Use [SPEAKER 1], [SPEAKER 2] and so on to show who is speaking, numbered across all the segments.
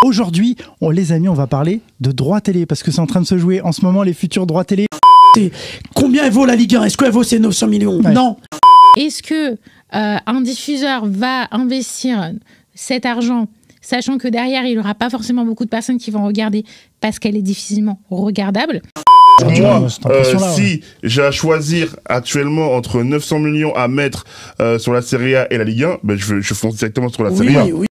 [SPEAKER 1] Aujourd'hui, les amis, on va parler de droits télé parce que c'est en train de se jouer en ce moment les futurs droits télé.
[SPEAKER 2] Combien elle vaut la Ligue 1? Est-ce qu'elle vaut ces 900 millions?
[SPEAKER 1] Ouais.
[SPEAKER 2] Non.
[SPEAKER 3] Est-ce que un diffuseur va investir cet argent, sachant que derrière, il n'y aura pas forcément beaucoup de personnes qui vont regarder parce qu'elle est difficilement regardable?
[SPEAKER 4] Moi, si j'ai à choisir actuellement entre 900 millions à mettre sur la Serie A et la Ligue 1, ben je fonce directement sur la Serie A.
[SPEAKER 2] Oui.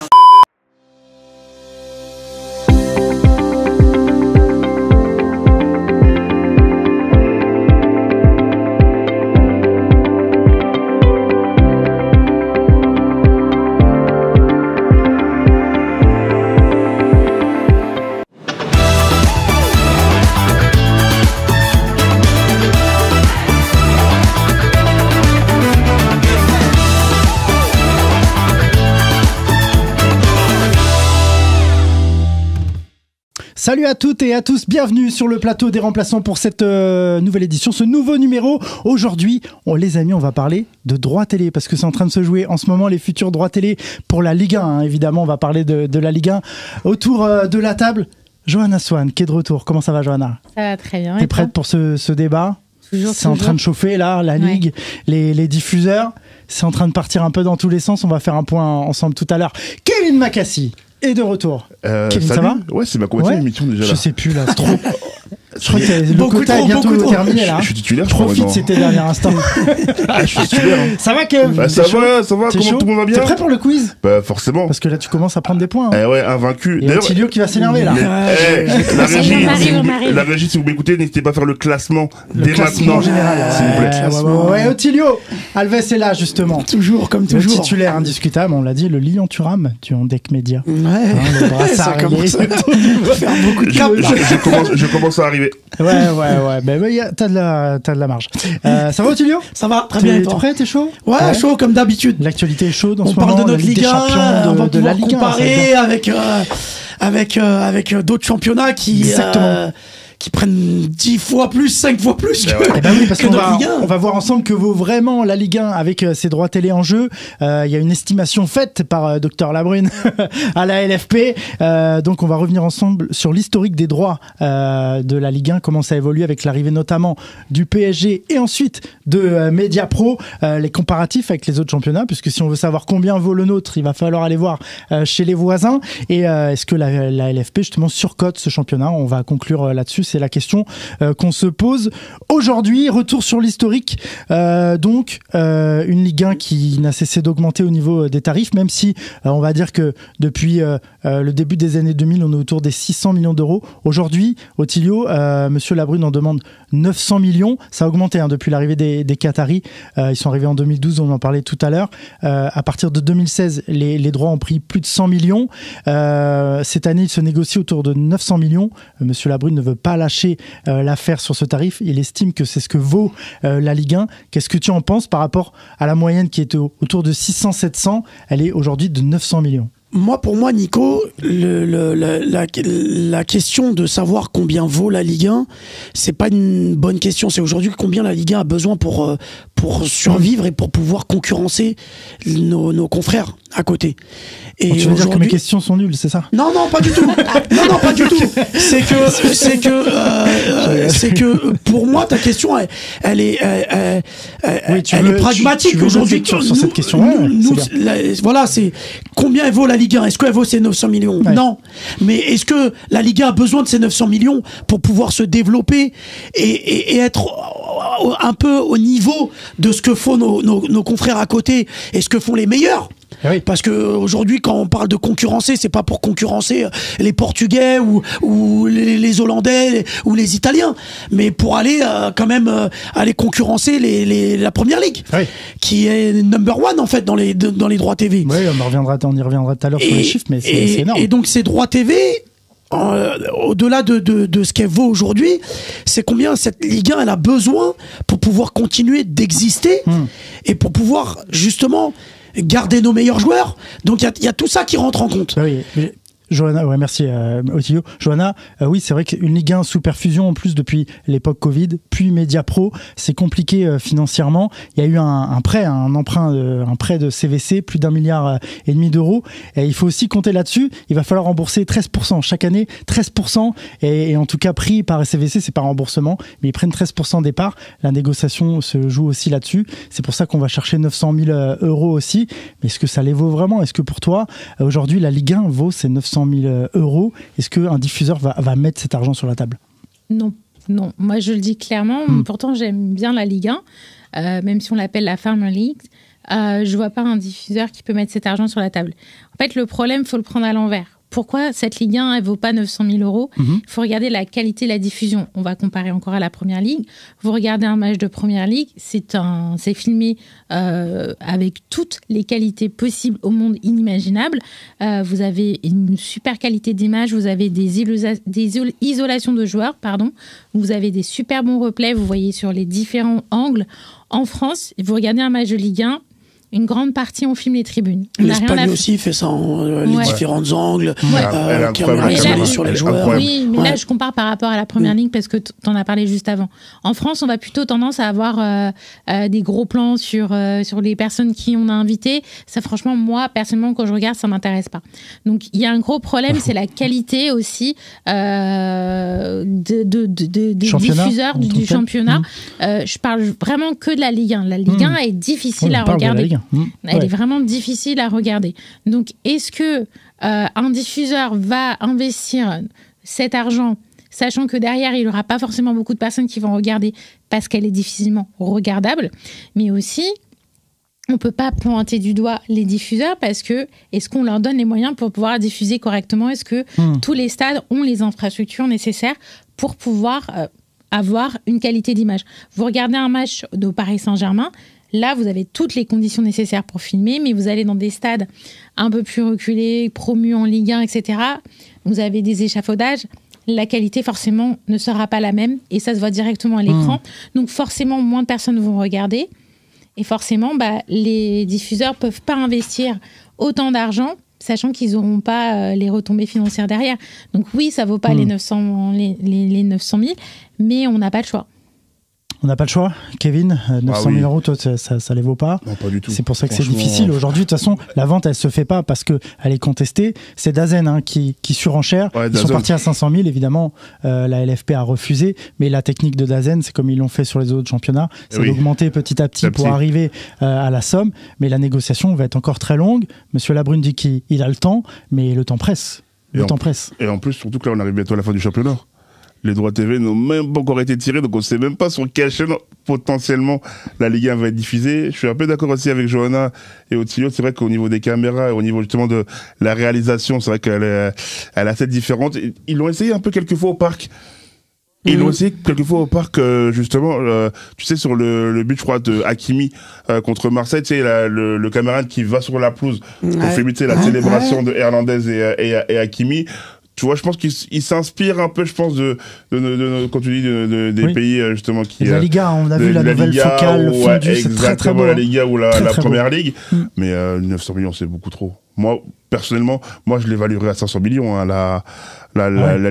[SPEAKER 1] Salut à toutes et à tous, bienvenue sur le plateau des remplaçants pour cette nouvelle édition, ce nouveau numéro. Aujourd'hui, les amis, on va parler de droits télé parce que c'est en train de se jouer en ce moment les futurs droits télé pour la Ligue 1. Hein, évidemment, on va parler de la Ligue 1. Autour de la table, Johanna Swan qui est de retour. Comment ça va, Johanna?
[SPEAKER 3] Ça va très bien.
[SPEAKER 1] T'es prête pour ce débat? C'est en train de chauffer là, la Ligue, les diffuseurs. C'est en train de partir un peu dans tous les sens. On va faire un point ensemble tout à l'heure. Kevin Macassi est de retour.
[SPEAKER 4] Kevin, ça va? Ouais, c'est ma combien d'émission déjà là?
[SPEAKER 1] Je sais plus là, c'est trop. Je crois que le quota est bientôt terminé là.
[SPEAKER 4] Je suis titulaire, je
[SPEAKER 1] profite c'était dernier instant.
[SPEAKER 4] Je suis titulaire. Hein.
[SPEAKER 1] Ça va Kev?
[SPEAKER 4] Ça va, comment tout le monde va bien?
[SPEAKER 1] T'es prêt pour le quiz?
[SPEAKER 4] Bah forcément.
[SPEAKER 1] Parce que là tu commences à prendre des points.
[SPEAKER 4] Ouais, invaincu.
[SPEAKER 1] Il y a Tilio qui va s'énerver là.
[SPEAKER 4] La régie, si vous m'écoutez, n'hésitez pas à faire le classement dès maintenant.
[SPEAKER 1] En général, s'il vous plaît. Ouais, Tilio. Alves est là justement.
[SPEAKER 2] Toujours comme toujours.
[SPEAKER 1] Le titulaire indiscutable, on l'a dit, le Lyon Thuram du Handec Média.
[SPEAKER 2] Ouais.
[SPEAKER 1] Le brassard
[SPEAKER 2] commence à faire beaucoup de cap.
[SPEAKER 4] Je commence à arriver.
[SPEAKER 1] Ouais. T'as de la marge. Ça va, Tilio?
[SPEAKER 2] Ça va, très bien.
[SPEAKER 1] T'es prêt? T'es chaud?
[SPEAKER 2] Ouais, chaud comme d'habitude.
[SPEAKER 1] L'actualité est chaude en ce
[SPEAKER 2] moment.
[SPEAKER 1] On
[SPEAKER 2] parle de notre Ligue 1, on va
[SPEAKER 1] de la
[SPEAKER 2] pouvoir
[SPEAKER 1] Ligue 1,
[SPEAKER 2] comparer avec d'autres championnats qui prennent 10 fois plus, 5 fois plus que
[SPEAKER 1] oui, parce
[SPEAKER 2] que notre Ligue 1.
[SPEAKER 1] On va voir ensemble que vaut vraiment la Ligue 1 avec ses droits télé en jeu. Il y a une estimation faite par Dr Labrune à la LFP. Donc on va revenir ensemble sur l'historique des droits de la Ligue 1, comment ça évolue avec l'arrivée notamment du PSG et ensuite de Mediapro, les comparatifs avec les autres championnats, puisque si on veut savoir combien vaut le nôtre, il va falloir aller voir chez les voisins. Et est-ce que la LFP justement surcote ce championnat? On va conclure là-dessus. C'est la question qu'on se pose aujourd'hui. Retour sur l'historique. Une Ligue 1 qui n'a cessé d'augmenter au niveau des tarifs, même si on va dire que depuis le début des années 2000, on est autour des 600 millions d'euros. Aujourd'hui, Otilio, Monsieur Labrune en demande 900 millions. Ça a augmenté depuis l'arrivée des Qataris. Ils sont arrivés en 2012, on en parlait tout à l'heure. À partir de 2016, les droits ont pris plus de 100 millions. Cette année, il se négocie autour de 900 millions. Monsieur Labrune ne veut pas lâcher l'affaire sur ce tarif. Il estime que c'est ce que vaut la Ligue 1. Qu'est-ce que tu en penses par rapport à la moyenne qui est autour de 600-700? Elle est aujourd'hui de 900 millions.
[SPEAKER 2] Pour moi, Nico, la question de savoir combien vaut la Ligue 1, c'est pas une bonne question. C'est aujourd'hui combien la Ligue 1 a besoin pour survivre et pour pouvoir concurrencer nos confrères à côté. Et
[SPEAKER 1] tu veux dire que mes questions sont nulles, c'est ça?
[SPEAKER 2] Non, pas du tout. Non, pas du tout. C'est que pour moi, ta question, elle est pragmatique aujourd'hui.
[SPEAKER 1] Sur cette question,
[SPEAKER 2] voilà, c'est combien elle vaut la Ligue 1? Est-ce qu'elle vaut ces 900 millions? Non. Mais est-ce que la Ligue 1 a besoin de ces 900 millions pour pouvoir se développer et être un peu au niveau de ce que font nos confrères à côté et ce que font les meilleurs?
[SPEAKER 1] Oui.
[SPEAKER 2] Parce que aujourd'hui, quand on parle de concurrencer, c'est pas pour concurrencer les Portugais ou les Hollandais ou les Italiens, mais pour aller quand même aller concurrencer la Première Ligue, qui est number one en fait dans les droits TV.
[SPEAKER 1] Oui, on y reviendra tout à l'heure sur les chiffres, mais c'est énorme.
[SPEAKER 2] Et donc ces droits TV, au-delà de ce qu'elle vaut aujourd'hui, c'est combien cette Ligue 1 elle a besoin pour pouvoir continuer d'exister et pour pouvoir justement garder nos meilleurs joueurs. Donc il y a tout ça qui rentre en compte.
[SPEAKER 1] Oui, Johanna, ouais, merci Otilio. Johanna, oui, c'est vrai qu'une Ligue 1 sous perfusion en plus depuis l'époque Covid, puis Mediapro, c'est compliqué financièrement. Il y a eu un prêt, un prêt de CVC, plus d'1,5 milliard d'euros. Et il faut aussi compter là-dessus. Il va falloir rembourser 13% chaque année, 13%. Et en tout cas, pris par CVC, c'est pas remboursement, mais ils prennent 13% des parts. La négociation se joue aussi là-dessus. C'est pour ça qu'on va chercher 900 000 euros aussi. Mais est-ce que ça les vaut vraiment? Est-ce que pour toi, aujourd'hui, la Ligue 1 vaut ces 900 000 euros? Est-ce qu'un diffuseur va mettre cet argent sur la table?
[SPEAKER 3] Non. Moi, je le dis clairement. Pourtant, j'aime bien la Ligue 1, même si on l'appelle la Farmer League. Je vois pas un diffuseur qui peut mettre cet argent sur la table. En fait, le problème, il faut le prendre à l'envers. Pourquoi cette Ligue 1, elle vaut pas 900 000 euros? Il faut regarder la qualité de la diffusion. On va comparer encore à la Première Ligue. Vous regardez un match de Première Ligue, c'est filmé avec toutes les qualités possibles au monde inimaginable. Vous avez une super qualité d'image, vous avez des isolations de joueurs, vous avez des super bons replays, vous voyez sur les différents angles. En France, vous regardez un match de Ligue 1, une grande partie, on filme les tribunes.
[SPEAKER 2] L'Espagne aussi fait ça, les différents angles, caméra isolée sur les joueurs.
[SPEAKER 3] Oui, mais là, je compare par rapport à la Première Ligue parce que tu en as parlé juste avant. En France, on va plutôt tendance à avoir des gros plans sur les personnes qui on a invitées. Ça, franchement, moi, personnellement, quand je regarde, ça m'intéresse pas. Donc, il y a un gros problème, c'est la qualité aussi des diffuseurs du championnat. Je parle vraiment que de la Ligue 1. La Ligue 1 est difficile à regarder. Elle est vraiment difficile à regarder. Donc, est-ce que un diffuseur va investir cet argent, sachant que derrière, il n'y aura pas forcément beaucoup de personnes qui vont regarder parce qu'elle est difficilement regardable, mais aussi, on ne peut pas pointer du doigt les diffuseurs parce que est-ce qu'on leur donne les moyens pour pouvoir diffuser correctement? Est-ce que tous les stades ont les infrastructures nécessaires pour pouvoir avoir une qualité d'image? Vous regardez un match de Paris Saint-Germain, là, vous avez toutes les conditions nécessaires pour filmer, mais vous allez dans des stades un peu plus reculés, promus en Ligue 1, etc. Vous avez des échafaudages. La qualité, forcément, ne sera pas la même. Et ça se voit directement à l'écran. Donc, forcément, moins de personnes vont regarder. Et forcément, les diffuseurs ne peuvent pas investir autant d'argent, sachant qu'ils n'auront pas les retombées financières derrière. Donc, oui, ça ne vaut pas les 900 000, mais on n'a pas le choix.
[SPEAKER 1] On n'a pas le choix, Kevin. 900 000 euros, toi, ça les vaut pas.
[SPEAKER 4] Non, pas du tout.
[SPEAKER 1] C'est pour ça que c'est difficile. Aujourd'hui, de toute façon, la vente, elle se fait pas parce qu'elle est contestée. C'est DAZN qui surenchère. Ils sont partis à 500 000. Évidemment, la LFP a refusé. Mais la technique de DAZN, c'est comme ils l'ont fait sur les autres championnats, c'est d'augmenter petit à petit pour arriver à la somme. Mais la négociation va être encore très longue. Monsieur Labrune dit qu'il a le temps, mais le temps presse. Et
[SPEAKER 4] en plus, surtout que là, on arrive bientôt à la fin du championnat. Les droits TV n'ont même pas encore été tirés, donc on ne sait même pas sur quelle chaîne potentiellement la Ligue 1 va être diffusée. Je suis un peu d'accord aussi avec Johanna et Otilio. C'est vrai qu'au niveau des caméras et au niveau justement de la réalisation, c'est vrai qu'elle est assez différente. Ils l'ont essayé un peu quelques fois au parc. Ils l'ont essayé quelquefois au parc, justement, tu sais, sur le but, je crois, de Hakimi contre Marseille, tu sais, le caméraman qui va sur la pelouse pour filmer la célébration de Hernandez et Hakimi. Tu vois, je pense qu'il s'inspire un peu, je pense, quand tu dis des pays, justement, qui...
[SPEAKER 1] La Liga, on a vu la nouvelle focale fondue, c'est très très beau.
[SPEAKER 4] La Liga ou la Première Ligue. Mais 900 millions, c'est beaucoup trop. Moi, personnellement, je l'évaluerais à 500 millions, hein, la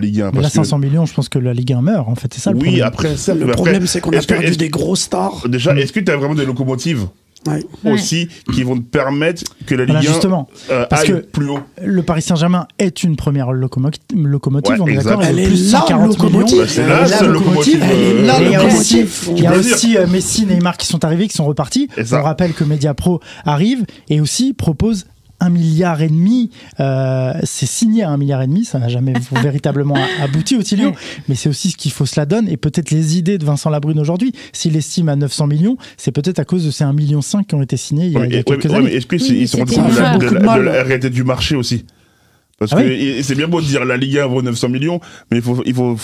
[SPEAKER 4] Ligue 1.
[SPEAKER 1] Mais là, 500 millions, je pense que la Ligue 1 meurt, en fait, c'est ça le problème.
[SPEAKER 4] Oui, après, ça...
[SPEAKER 2] Le problème, c'est qu'on a perdu des grosses stars.
[SPEAKER 4] Déjà, est-ce que tu as vraiment des locomotives aussi qui vont te permettre que la Ligue 1
[SPEAKER 1] justement, parce
[SPEAKER 4] aille
[SPEAKER 1] que
[SPEAKER 4] plus haut.
[SPEAKER 1] Le Paris Saint-Germain est une première locomotive, on est d'accord,
[SPEAKER 2] elle est
[SPEAKER 1] plus de
[SPEAKER 2] la
[SPEAKER 1] 140
[SPEAKER 2] locomotive.
[SPEAKER 1] millions.
[SPEAKER 4] C'est la seule locomotive.
[SPEAKER 1] Il y a aussi Messi, Neymar qui sont arrivés, qui sont repartis. On rappelle que Mediapro arrive et aussi propose 1,5 milliard. C'est signé à 1,5 milliard, ça n'a jamais véritablement abouti, Otilio, mais c'est aussi ce qu'il faut se la donne. Et peut-être les idées de Vincent Labrune aujourd'hui, s'il estime à 900 millions, c'est peut-être à cause de ces 1,5 million qui ont été signés il y a quelques années.
[SPEAKER 4] Mais est-ce qu'ils se rendent compte de la réalité du marché aussi? Parce que c'est bien beau de dire la Ligue 1 vaut 900 millions, mais il faut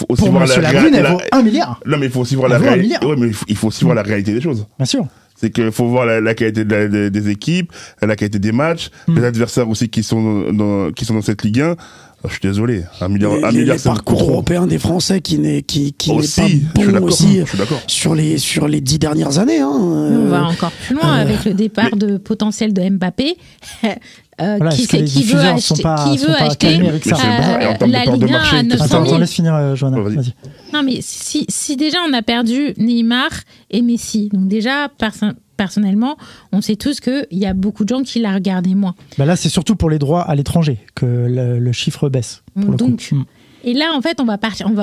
[SPEAKER 4] aussi voir la réalité.
[SPEAKER 1] Elle vaut 1 milliard.
[SPEAKER 4] Non, mais il faut aussi voir la réalité. Ouais, mais il faut aussi voir la réalité des choses.
[SPEAKER 1] Bien sûr.
[SPEAKER 4] C'est qu'il faut voir la qualité des équipes, la qualité des matchs, les adversaires aussi qui sont dans cette Ligue 1. Je suis désolé, un milliard,
[SPEAKER 2] les
[SPEAKER 4] c'est
[SPEAKER 2] parcours
[SPEAKER 4] trop.
[SPEAKER 2] européens des Français qui n'est
[SPEAKER 4] Aussi,
[SPEAKER 2] pas bon aussi
[SPEAKER 4] je suis d'accord.
[SPEAKER 2] sur les 10 dernières années.
[SPEAKER 3] On va encore plus loin avec le départ de potentiel de Mbappé.
[SPEAKER 1] Voilà,
[SPEAKER 3] Qui
[SPEAKER 1] est-ce que les
[SPEAKER 3] veut
[SPEAKER 1] diffuseurs
[SPEAKER 3] acheter,
[SPEAKER 1] sont pas
[SPEAKER 3] acheter
[SPEAKER 1] calmés avec ça?
[SPEAKER 4] Et en termes de
[SPEAKER 3] la
[SPEAKER 4] part de
[SPEAKER 3] Ligue 1
[SPEAKER 4] marché,
[SPEAKER 3] à 900
[SPEAKER 1] Attends,
[SPEAKER 3] 000.
[SPEAKER 1] laisse finir, Johanna.
[SPEAKER 4] Ouais, vas-y.
[SPEAKER 1] Vas-y.
[SPEAKER 3] Non, mais si déjà on a perdu Neymar et Messi, donc déjà, personnellement, on sait tous qu'il y a beaucoup de gens qui la regardaient moins.
[SPEAKER 1] Bah là, c'est surtout pour les droits à l'étranger que le chiffre baisse. Pour
[SPEAKER 3] Donc,
[SPEAKER 1] le coup.
[SPEAKER 3] et là, en fait,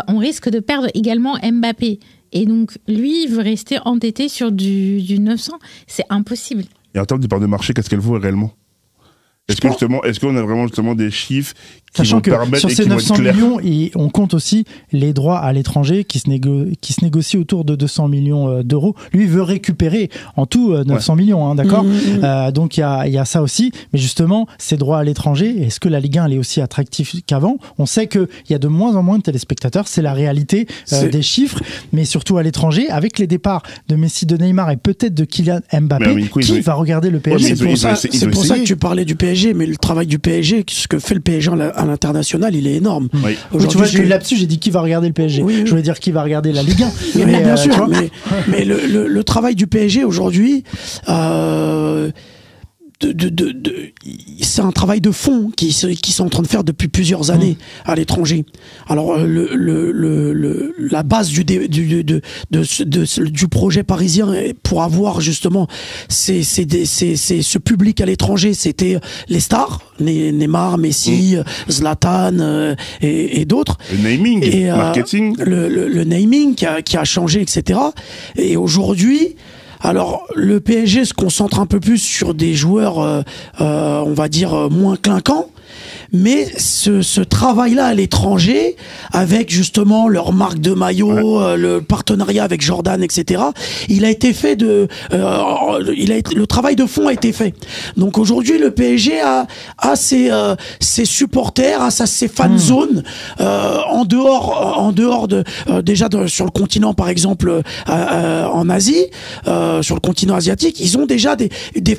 [SPEAKER 3] on risque de perdre également Mbappé. Et donc, lui, il veut rester entêté sur du 900. C'est impossible.
[SPEAKER 4] Et en termes de part de marché, qu'est-ce qu'elle vaut réellement? Est-ce qu'on a vraiment justement des chiffres qui
[SPEAKER 1] Sachant
[SPEAKER 4] vont
[SPEAKER 1] que
[SPEAKER 4] permettre
[SPEAKER 1] sur
[SPEAKER 4] et
[SPEAKER 1] ces
[SPEAKER 4] qui vont être
[SPEAKER 1] 900
[SPEAKER 4] clairs?
[SPEAKER 1] millions, on compte aussi les droits à l'étranger qui se négocient autour de 200 millions d'euros. Lui, il veut récupérer en tout 900 millions, hein, d'accord. Donc il y a ça aussi. Mais justement, ces droits à l'étranger, est-ce que la Ligue 1 elle est aussi attractive qu'avant? On sait qu'il y a de moins en moins de téléspectateurs, c'est la réalité des chiffres. Mais surtout à l'étranger, avec les départs de Messi, de Neymar et peut-être de Kylian Mbappé, qui va regarder le PSG?
[SPEAKER 2] C'est pour ça que tu parlais du PSG, mais le travail du PSG, ce que fait le PSG à l'international, il est énorme.
[SPEAKER 4] Oui.
[SPEAKER 1] Oui, tu vois, j'ai eu là-dessus, j'ai dit qui va regarder le PSG.
[SPEAKER 2] Oui.
[SPEAKER 1] Je voulais dire qui va regarder la Ligue 1.
[SPEAKER 2] Mais bien sûr, mais le travail du PSG aujourd'hui, c'est un travail de fond qui sont en train de faire depuis plusieurs années à l'étranger. Alors la base du projet parisien pour avoir justement ce public à l'étranger, c'était les stars, Neymar, Messi, Zlatan et d'autres.
[SPEAKER 4] Le naming, marketing.
[SPEAKER 2] Le naming qui a changé, etc. Et aujourd'hui, alors, le PSG se concentre un peu plus sur des joueurs, on va dire, moins clinquants. Mais ce travail-là à l'étranger, avec justement leur marque de maillot, le partenariat avec Jordan, etc., il a été fait le travail de fond a été fait. Donc aujourd'hui, le PSG a ses supporters, a ses fan zones en dehors de déjà sur le continent, par exemple en Asie, sur le continent asiatique, ils ont déjà des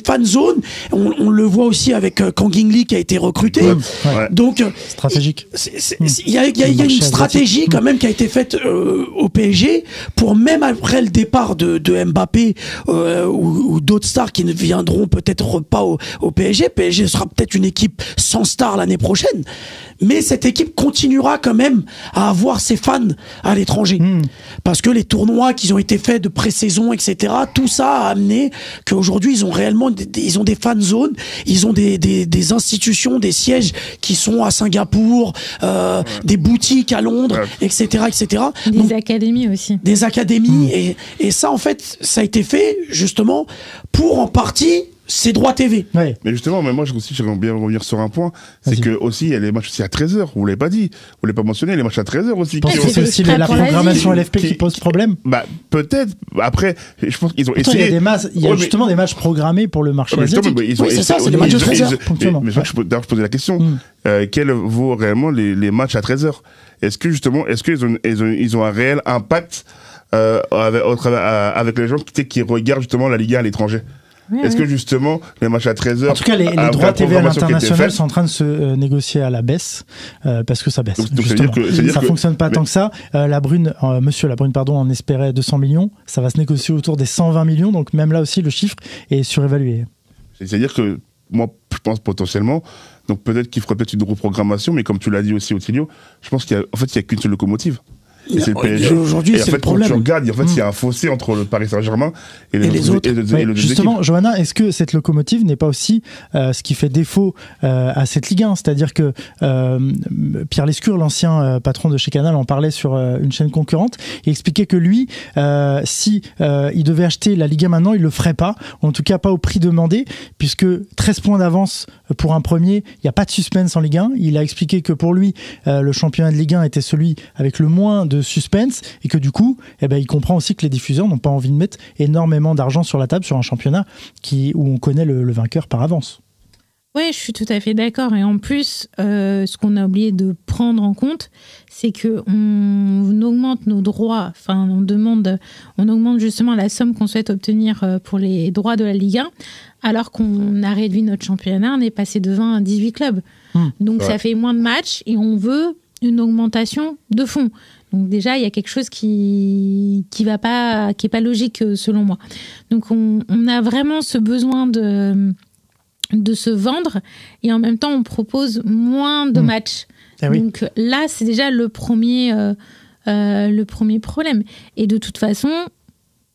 [SPEAKER 2] fan zones. On le voit aussi avec Kang In Lee qui a été recruté.
[SPEAKER 4] Ouais.
[SPEAKER 2] Donc
[SPEAKER 1] stratégique.
[SPEAKER 2] Il y a une stratégie quand même qui a été faite au PSG pour, même après le départ de Mbappé ou d'autres stars qui ne viendront peut-être pas au PSG. PSG sera peut-être une équipe sans stars l'année prochaine, mais cette équipe continuera quand même à avoir ses fans à l'étranger parce que les tournois qui ont été faits de pré-saison, etc., tout ça a amené qu'aujourd'hui ils ont réellement ils ont des fan zones, ils ont des institutions, des sièges qui sont à Singapour, des boutiques à Londres, etc., etc.
[SPEAKER 3] Des académies aussi.
[SPEAKER 2] Des académies, et ça, en fait, ça a été fait justement pour, en partie, ces droits TV.
[SPEAKER 1] Ouais.
[SPEAKER 4] Mais justement, moi aussi, j'aimerais bien revenir sur un point. C'est que aussi, il y a les matchs aussi à 13h. Vous l'avez pas dit. Vous l'avez pas mentionné, les matchs à 13h aussi.
[SPEAKER 1] Je pense que c'est aussi la programmation LFP qui pose problème.
[SPEAKER 4] Bah, peut-être. Après, je pense qu'ils ont
[SPEAKER 1] Pourtant,
[SPEAKER 4] essayé.
[SPEAKER 1] Il y a justement des matchs programmés pour le marché asiatique.
[SPEAKER 2] C'est ça, c'est des matchs de 13h.
[SPEAKER 4] Mais je posais la question. Quel vaut réellement les matchs à 13h? Est-ce que justement, ils ont un réel impact avec les gens qui regardent justement la Ligue 1 à l'étranger? Est-ce que justement les matchs à 13h,
[SPEAKER 1] en tout cas les droits TV à l'international sont en train de se négocier à la baisse parce que ça baisse.
[SPEAKER 4] Donc ça
[SPEAKER 1] fonctionne pas tant que ça. Monsieur Labrune en espérait 200 millions, ça va se négocier autour des 120 millions, donc même là aussi le chiffre est surévalué.
[SPEAKER 4] C'est-à-dire que moi je pense potentiellement, donc peut-être qu'il ferait peut-être une reprogrammation, mais comme tu l'as dit aussi Otilio, je pense qu'il y a qu'une seule locomotive. Et c'est le PSG.
[SPEAKER 2] Aujourd'hui, c'est le problème.
[SPEAKER 4] Quand tu regardes, il y a un fossé entre le Paris Saint-Germain et les autres.
[SPEAKER 1] Justement, Johanna, est-ce que cette locomotive n'est pas aussi ce qui fait défaut à cette Ligue 1? C'est-à-dire que Pierre Lescure, l'ancien patron de chez Canal, en parlait sur une chaîne concurrente. Il expliquait que lui, si il devait acheter la Ligue 1 maintenant, il le ferait pas, ou en tout cas pas au prix demandé, puisque 13 points d'avance pour un premier, il n'y a pas de suspense en Ligue 1. Il a expliqué que pour lui, le championnat de Ligue 1 était celui avec le moins de suspense, et que du coup, il comprend aussi que les diffuseurs n'ont pas envie de mettre énormément d'argent sur la table sur un championnat où on connaît le vainqueur par avance.
[SPEAKER 3] Oui, je suis tout à fait d'accord. Et en plus, ce qu'on a oublié de prendre en compte, c'est qu'on augmente nos droits, on augmente justement la somme qu'on souhaite obtenir pour les droits de la Ligue 1, alors qu'on a réduit notre championnat, on est passé de 20 à 18 clubs. Donc ça fait moins de matchs et on veut une augmentation de fonds. Donc déjà, il y a quelque chose qui est pas logique selon moi. Donc on a vraiment ce besoin de se vendre et en même temps on propose moins de matchs. Donc là, c'est déjà le premier problème. Et de toute façon,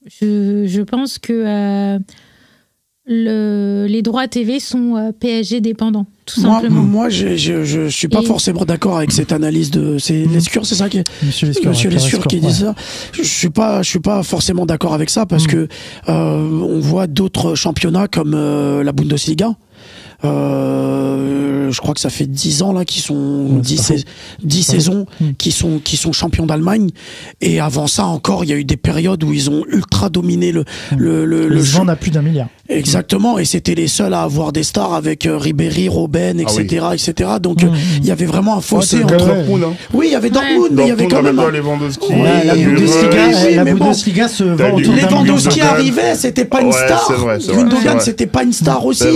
[SPEAKER 3] je pense que les droits TV sont PSG dépendants, tout simplement.
[SPEAKER 2] Moi, je suis pas forcément d'accord avec cette analyse c'est Lescure, c'est ça qui est Monsieur Lescure qui dit ça. Je suis pas forcément d'accord avec ça parce que on voit d'autres championnats comme la Bundesliga. Je crois que ça fait 10 ans là qui sont 10 saisons qui sont champions d'Allemagne, et avant ça encore il y a eu des périodes où ils ont ultra dominé le
[SPEAKER 1] jeu. À plus d'1 milliard.
[SPEAKER 2] Exactement, et c'était les seuls à avoir des stars avec Ribéry, Robben, etc., etc. Donc il y avait vraiment un fossé entre. Oui, il y avait Dortmund, mais il y avait quand même
[SPEAKER 4] Lewandowski.
[SPEAKER 1] La Bundesliga se vend autour d'un million.
[SPEAKER 2] Lewandowski arrivait, c'était pas une star. Gundogan, c'était pas une star aussi.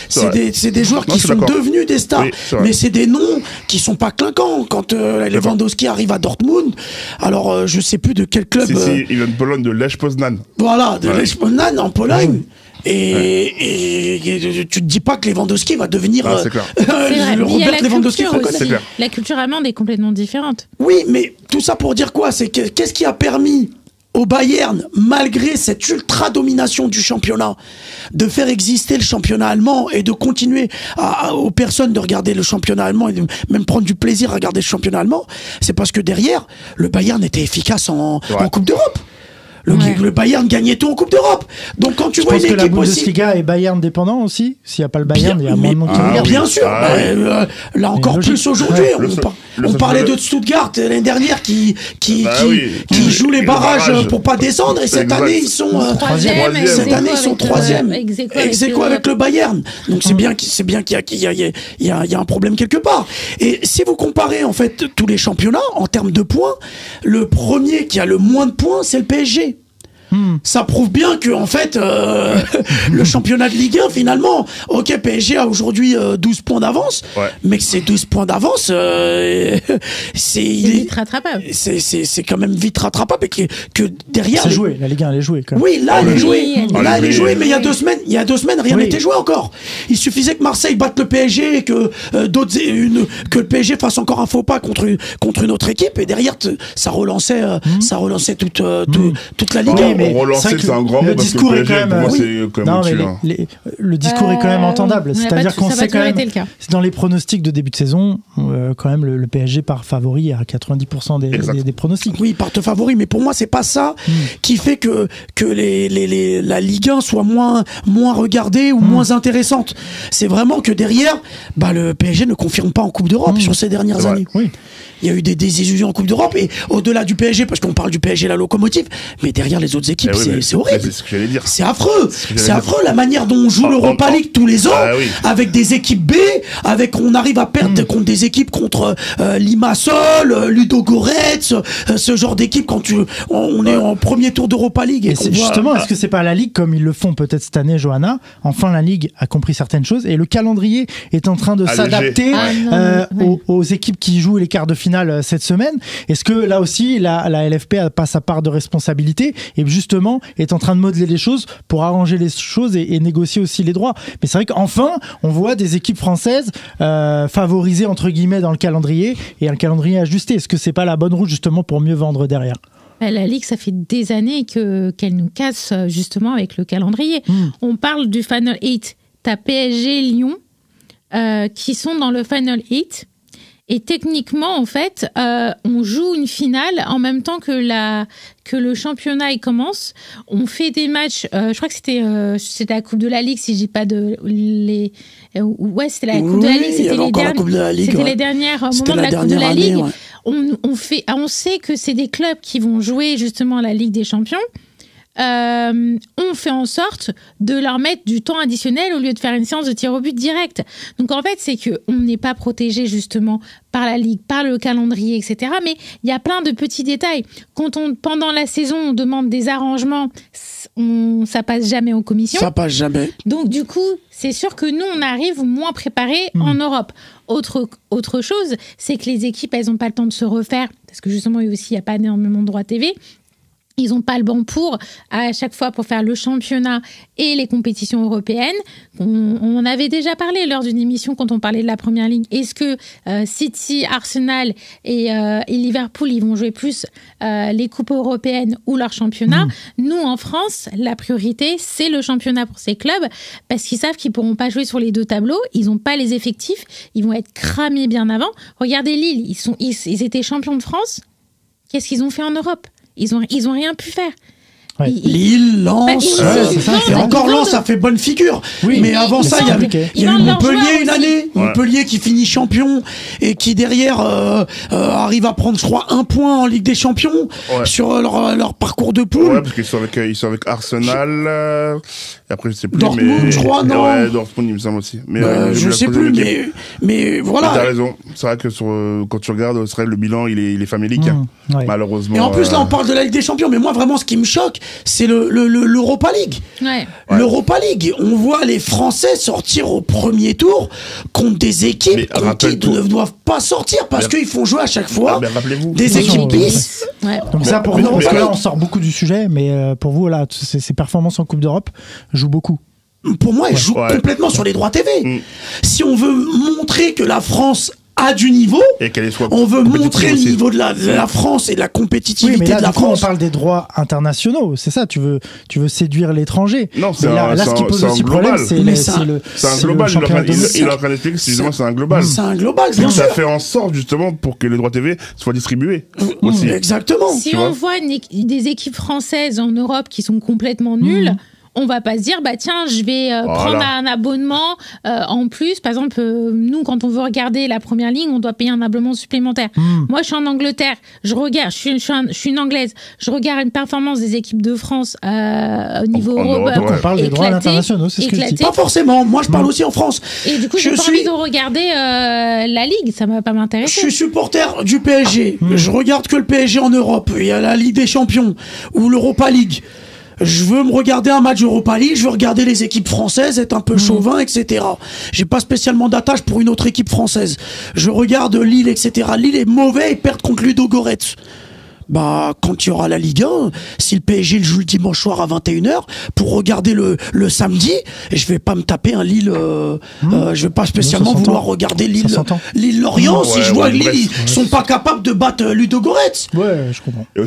[SPEAKER 2] C'est des joueurs qui sont devenus des stars, mais c'est des noms qui sont pas clinquants. Quand Lewandowski arrive à Dortmund, alors je sais plus de quel club.
[SPEAKER 4] Il vient de Pologne, de Lech Poznan.
[SPEAKER 2] Voilà, de Lech Poznan en Pologne. Et tu te dis pas que Lewandowski va devenir
[SPEAKER 3] le
[SPEAKER 2] Robert Lewandowski qu'on connaît.
[SPEAKER 3] La culture allemande est complètement différente.
[SPEAKER 2] Oui, mais tout ça pour dire quoi? C'est qu'est-ce qui a permis au Bayern, malgré cette ultra-domination du championnat, de faire exister le championnat allemand et de continuer aux personnes de regarder le championnat allemand et de même prendre du plaisir à regarder le championnat allemand? C'est parce que derrière, le Bayern était efficace en Coupe d'Europe. Le Bayern gagnait tout en Coupe d'Europe. Donc quand tu vois une équipe aussi...
[SPEAKER 1] que la Bundesliga est Bayern dépendant aussi. S'il n'y a pas le Bayern, il y a moins de monde qui regarde.
[SPEAKER 2] Bien sûr. Là encore plus aujourd'hui. On parlait de Stuttgart l'année dernière qui joue les barrages pour pas descendre, et cette année ils sont troisième. Ex-aequo avec le Bayern. Donc c'est bien qu'il y a un problème quelque part. Et si vous comparez en fait tous les championnats en termes de points, le premier qui a le moins de points, c'est le PSG. Ça prouve bien que en fait le championnat de Ligue 1 finalement, ok, PSG a aujourd'hui 12 points d'avance, mais que ces 12 points d'avance c'est
[SPEAKER 3] vite rattrapable.
[SPEAKER 2] C'est quand même vite rattrapable, et que derrière
[SPEAKER 1] c'est joué, la Ligue 1 elle est jouée quand même.
[SPEAKER 2] Oui, là elle est jouée, mais il y a 2 semaines rien n'était joué encore. Il suffisait que Marseille batte le PSG et que que le PSG fasse encore un faux pas contre une autre équipe, et derrière ça relançait toute la Ligue 1.
[SPEAKER 4] Relancer, c'est un grand mot, parce que le PSG, pour moi, c'est quand même
[SPEAKER 1] le discours est quand même entendable. C'est-à-dire qu'on sait quand même, c'est dans les pronostics de début de saison, quand même le PSG part favori à 90% des pronostics.
[SPEAKER 2] Oui, ils partent favoris, mais pour moi, c'est pas ça qui fait que la Ligue 1 soit moins regardée ou moins intéressante. C'est vraiment que derrière, le PSG ne confirme pas en Coupe d'Europe sur ces dernières années. Oui. Il y a eu des désillusions en Coupe d'Europe, et au-delà du PSG, parce qu'on parle du PSG, la locomotive, mais derrière les autres équipes, c'est horrible.
[SPEAKER 4] C'est ce que j'allais dire.
[SPEAKER 2] C'est affreux. C'est affreux la manière dont on joue l'Europa League tous les ans, avec des équipes B, on arrive à perdre contre des équipes contre Limassol, Ludogorets, ce genre d'équipe quand on est en premier tour d'Europa League. Et
[SPEAKER 1] justement, est-ce que c'est pas la Ligue comme ils le font peut-être cette année, Johanna? Enfin, la Ligue a compris certaines choses et le calendrier est en train de s'adapter aux équipes qui jouent les quarts de finale cette semaine. Est-ce que là aussi la LFP a pas sa part de responsabilité et justement est en train de modeler les choses pour arranger les choses et négocier aussi les droits? Mais c'est vrai qu'enfin on voit des équipes françaises favorisées entre guillemets dans le calendrier, et un calendrier ajusté. Est-ce que c'est pas la bonne route justement pour mieux vendre derrière?
[SPEAKER 3] La Ligue, ça fait des années qu'elle nous casse justement avec le calendrier. On parle du Final 8. T'as PSG, Lyon qui sont dans le Final 8. Et techniquement, en fait, on joue une finale en même temps que le championnat il commence. On fait des matchs. Je crois que c'était la Coupe de la Ligue, si j'ai pas de les. C'était la Coupe de la Ligue. C'était les dernières moments de la Coupe de la Ligue. On sait que c'est des clubs qui vont jouer justement la Ligue des Champions. on fait en sorte de leur mettre du temps additionnel au lieu de faire une séance de tir au but direct. Donc en fait, c'est qu'on n'est pas protégé justement par la Ligue, par le calendrier, etc. Mais il y a plein de petits détails. Quand pendant la saison, on demande des arrangements, ça passe jamais en commission.
[SPEAKER 2] Ça passe jamais.
[SPEAKER 3] Donc du coup, c'est sûr que nous, on arrive moins préparés en Europe. Autre chose, c'est que les équipes, elles n'ont pas le temps de se refaire, parce que justement, il n'y a pas énormément de droits TV. Ils n'ont pas le banc à chaque fois pour faire le championnat et les compétitions européennes. On avait déjà parlé lors d'une émission quand on parlait de la première ligue. Est-ce que City, Arsenal et Liverpool, ils vont jouer plus les coupes européennes ou leur championnat? Nous, en France, la priorité, c'est le championnat pour ces clubs parce qu'ils savent qu'ils ne pourront pas jouer sur les deux tableaux. Ils n'ont pas les effectifs. Ils vont être cramés bien avant. Regardez Lille, ils étaient champions de France. Qu'est-ce qu'ils ont fait en Europe? Ils ont rien pu faire.
[SPEAKER 1] Ouais.
[SPEAKER 2] Lille, Lens, et encore Lens, ça fait bonne figure. Oui, mais avant ça, il y a eu Montpellier une année. Ouais. Montpellier qui finit champion et qui derrière arrive à prendre, je crois, 1 point en Ligue des Champions sur leur parcours de poule.
[SPEAKER 4] Ouais, parce qu'ils sont avec Arsenal. Et après, je sais plus.
[SPEAKER 2] Dortmund, je crois, non.
[SPEAKER 4] Ouais, Dortmund, il me semble aussi. Mais
[SPEAKER 2] je sais plus, mais voilà.
[SPEAKER 4] Mais t'as raison. C'est vrai que quand tu regardes, le bilan, il est famélique. Malheureusement.
[SPEAKER 2] Et en plus, là, on parle de la Ligue des Champions. Mais moi, vraiment, ce qui me choque, c'est l'Europa League.
[SPEAKER 3] Ouais.
[SPEAKER 2] L'Europa League, on voit les Français sortir au premier tour contre des équipes qui ne doivent pas sortir parce qu'ils font jouer à chaque fois des équipes bis.
[SPEAKER 1] Ouais. Donc ça, pour nous, parce que là, on sort beaucoup du sujet, mais pour vous, là, ces performances en Coupe d'Europe jouent beaucoup.
[SPEAKER 2] Pour moi, elles jouent complètement sur les droits TV. Si on veut montrer que la France a du niveau, on veut montrer le niveau de la France et de la compétitivité
[SPEAKER 1] de
[SPEAKER 2] la France.
[SPEAKER 1] On parle des droits internationaux, c'est ça, tu veux séduire l'étranger.
[SPEAKER 4] Non, c'est
[SPEAKER 1] ce qui pose aussi problème, c'est
[SPEAKER 4] un global. Il est en train d'expliquer que c'est un global.
[SPEAKER 2] C'est un global, bien sûr.
[SPEAKER 4] Ça fait en sorte justement pour que les droits TV soient distribués aussi.
[SPEAKER 2] Exactement.
[SPEAKER 3] Si on voit des équipes françaises en Europe qui sont complètement nulles, on va pas se dire tiens, je vais prendre un abonnement en plus. Par exemple, nous, quand on veut regarder la première ligne, on doit payer un abonnement supplémentaire. Moi, je suis en Angleterre, je suis une Anglaise, je regarde une performance des équipes de France au niveau européen.
[SPEAKER 1] On parle des droits internationaux, c'est ce que je dis.
[SPEAKER 2] Pas forcément, moi je parle aussi en France.
[SPEAKER 3] Et du coup, j'ai pas envie de regarder la Ligue, ça va pas m'intéresser.
[SPEAKER 2] Je suis supporter du PSG, je regarde que le PSG en Europe, il y a la Ligue des Champions ou l'Europa League. Je veux me regarder un match Europa League, je veux regarder les équipes françaises, être un peu chauvin, etc. J'ai pas spécialement d'attache pour une autre équipe française. Je regarde Lille, etc. Lille est mauvais et perd contre Ludogorets. Quand il y aura la Ligue 1, si le PSG joue le dimanche soir à 21h, pour regarder le samedi, et je vais pas me taper un Lille, je vais pas spécialement vouloir regarder Lille-Lorient si je vois que Lille, ils sont pas capables de battre Ludogorets.
[SPEAKER 1] Ouais, je comprends.
[SPEAKER 4] Et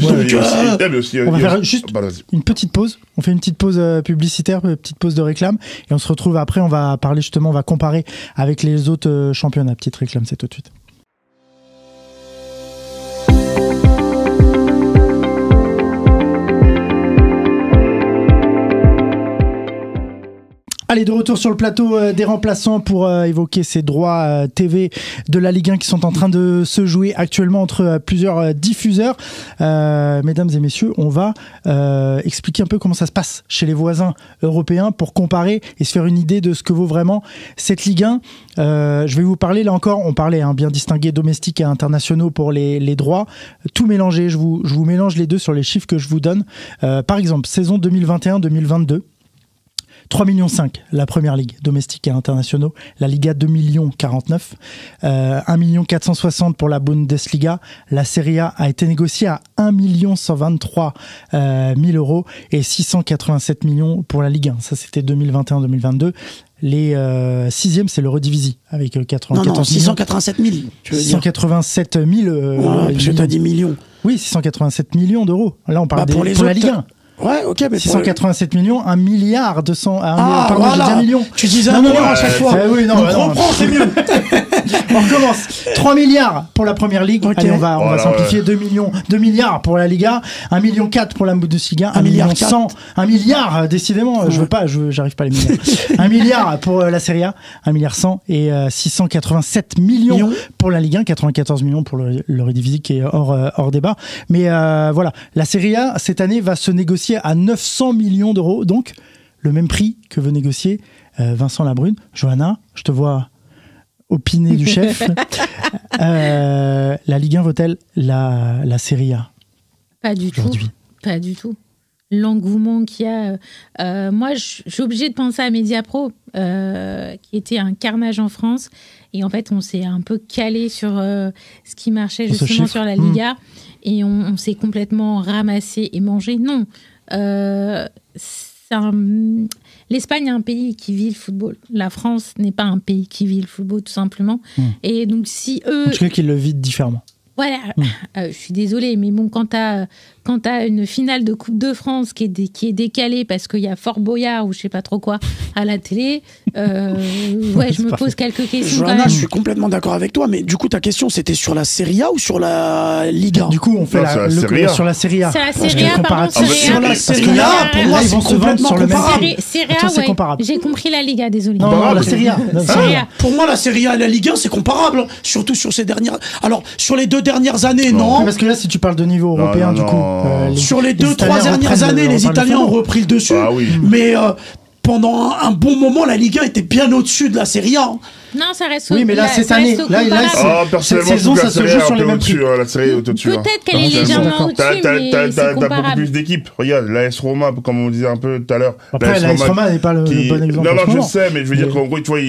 [SPEAKER 4] aussi,
[SPEAKER 1] on va faire juste une petite pause. On fait une petite pause publicitaire, une petite pause de réclame, et on se retrouve après, on va parler justement, on va comparer avec les autres championnats. Petite réclame, c'est tout de suite. Allez, de retour sur le plateau des remplaçants pour évoquer ces droits TV de la Ligue 1 qui sont en train de se jouer actuellement entre plusieurs diffuseurs. Mesdames et messieurs, on va expliquer un peu comment ça se passe chez les voisins européens pour comparer et se faire une idée de ce que vaut vraiment cette Ligue 1. Je vais vous parler, là encore, on parlait bien distinguer domestiques et internationaux pour les droits. Tout mélangé, je vous mélange les deux sur les chiffres que je vous donne. Par exemple, saison 2021-2022. 3,5 millions la première ligue, domestique et internationaux. La Liga 2,49 millions. 1,460 million pour la Bundesliga. La Serie A a été négociée à 1,123 million euros et 687 millions pour la Ligue 1. Ça, c'était 2021-2022. Les sixièmes, c'est le Redivisie avec 94
[SPEAKER 2] millions. 687 000.
[SPEAKER 1] 687 000.
[SPEAKER 2] Parce que tu as dit millions.
[SPEAKER 1] Oui, 687 millions d'euros. Là, on parle pour la Ligue 1.
[SPEAKER 2] Ouais, ok, mais
[SPEAKER 1] 687 millions, 1 milliard 200,
[SPEAKER 2] voilà.
[SPEAKER 1] million.
[SPEAKER 2] Tu disais 1 million à chaque fois.
[SPEAKER 1] Oui, non,
[SPEAKER 2] on comprend, c'est mieux.
[SPEAKER 1] On recommence. 3 milliards pour la première ligue.
[SPEAKER 2] Ok.
[SPEAKER 1] Allez, on va
[SPEAKER 4] Voilà,
[SPEAKER 1] simplifier. 2 milliards pour la Liga. 1,4 million pour la Bundesliga. 1 million 100. 1 milliard, décidément. J'arrive pas à les milliards. 1 milliard pour la Serie A. 1 milliard 100 et 687 millions pour la Ligue 1. 94 millions pour l'Eredivisie qui est hors débat. Mais voilà. La Serie A, cette année, va se négocier à 900 millions d'euros. Donc, le même prix que veut négocier Vincent Labrune. Johanna, je te vois opiner du chef. La Ligue 1 vaut-elle la Serie A?
[SPEAKER 3] Pas du tout. Pas du tout. L'engouement qu'il y a. Moi, je suis obligée de penser à Mediapro, qui était un carnage en France. Et en fait, on s'est un peu calé sur ce qui marchait justement sur la Liga. Et on s'est complètement ramassé et mangé. Non. L'Espagne est un pays qui vit le football. La France n'est pas un pays qui vit le football, tout simplement. Et donc, si eux...
[SPEAKER 1] En tout cas, qu'ils le vivent différemment.
[SPEAKER 3] Voilà, je suis désolée, mais bon, quand t'as une finale de Coupe de France qui est décalée parce qu'il y a Fort Boyard ou je sais pas trop quoi à la télé, je me pose quelques questions.
[SPEAKER 2] Johanna, je suis complètement d'accord avec toi, mais du coup, ta question, c'était sur la Serie A ou sur la Liga?
[SPEAKER 1] Du coup, on fait sur la Serie A.
[SPEAKER 3] C'est la Serie A, pardon.
[SPEAKER 2] Sur la Serie A, pour moi, c'est complètement comparable.
[SPEAKER 3] Serie A, ouais. J'ai compris la Liga, désolé.
[SPEAKER 1] Non, la Serie A.
[SPEAKER 2] Pour moi, la Serie A et la Ligue 1, c'est comparable, surtout sur ces dernières... Alors, sur les 2 dernières années, non.
[SPEAKER 1] Parce que là, si tu parles de niveau européen, du coup...
[SPEAKER 2] Sur les 2-3 dernières années, les Italiens ont repris le dessus. Mais pendant un bon moment, la Ligue 1 était bien au-dessus de la Serie A.
[SPEAKER 3] Non, ça reste.
[SPEAKER 1] Oui, mais là, cette année, cette saison, ça se joue sur les mêmes prix.
[SPEAKER 4] La Série est au-dessus.
[SPEAKER 3] Peut-être qu'elle est légèrement au-dessus, mais c'est
[SPEAKER 4] T'as beaucoup
[SPEAKER 3] comparable.
[SPEAKER 4] plus d'équipes. Regarde, l'AS Roma, comme on disait un peu tout à l'heure.
[SPEAKER 1] Après, l'AS Roma n'est pas le bon exemple.
[SPEAKER 4] Non, je sais, mais je veux dire qu'en gros, tu vois,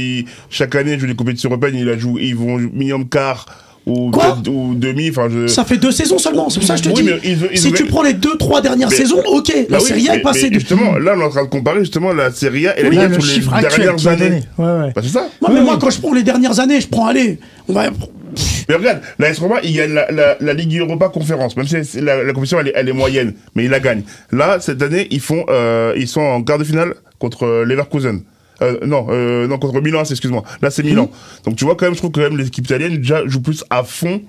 [SPEAKER 4] chaque année, je joue des compétitions européennes, ils vont minimum quart. Ou demi,
[SPEAKER 2] Ça fait 2 saisons seulement, c'est pour ça que je te dis. Si tu prends les 2-3 dernières saisons, ok, la Serie A est passée.
[SPEAKER 4] Justement, là, on est en train de comparer justement la Serie A et la Ligue sur les dernières années. C'est ça.
[SPEAKER 2] Mais moi, quand je prends les dernières années, je prends, allez, on va...
[SPEAKER 4] Mais regarde, l'AS Roma, il gagne la Ligue Europa Conférence, même si la compétition elle est moyenne, mais il la gagne. Là, cette année, ils sont en quart de finale contre Leverkusen. Non, contre Milan, excuse-moi. Là, c'est Milan. Donc, tu vois, quand même, je trouve que quand même les équipes italiennes déjà jouent plus à fond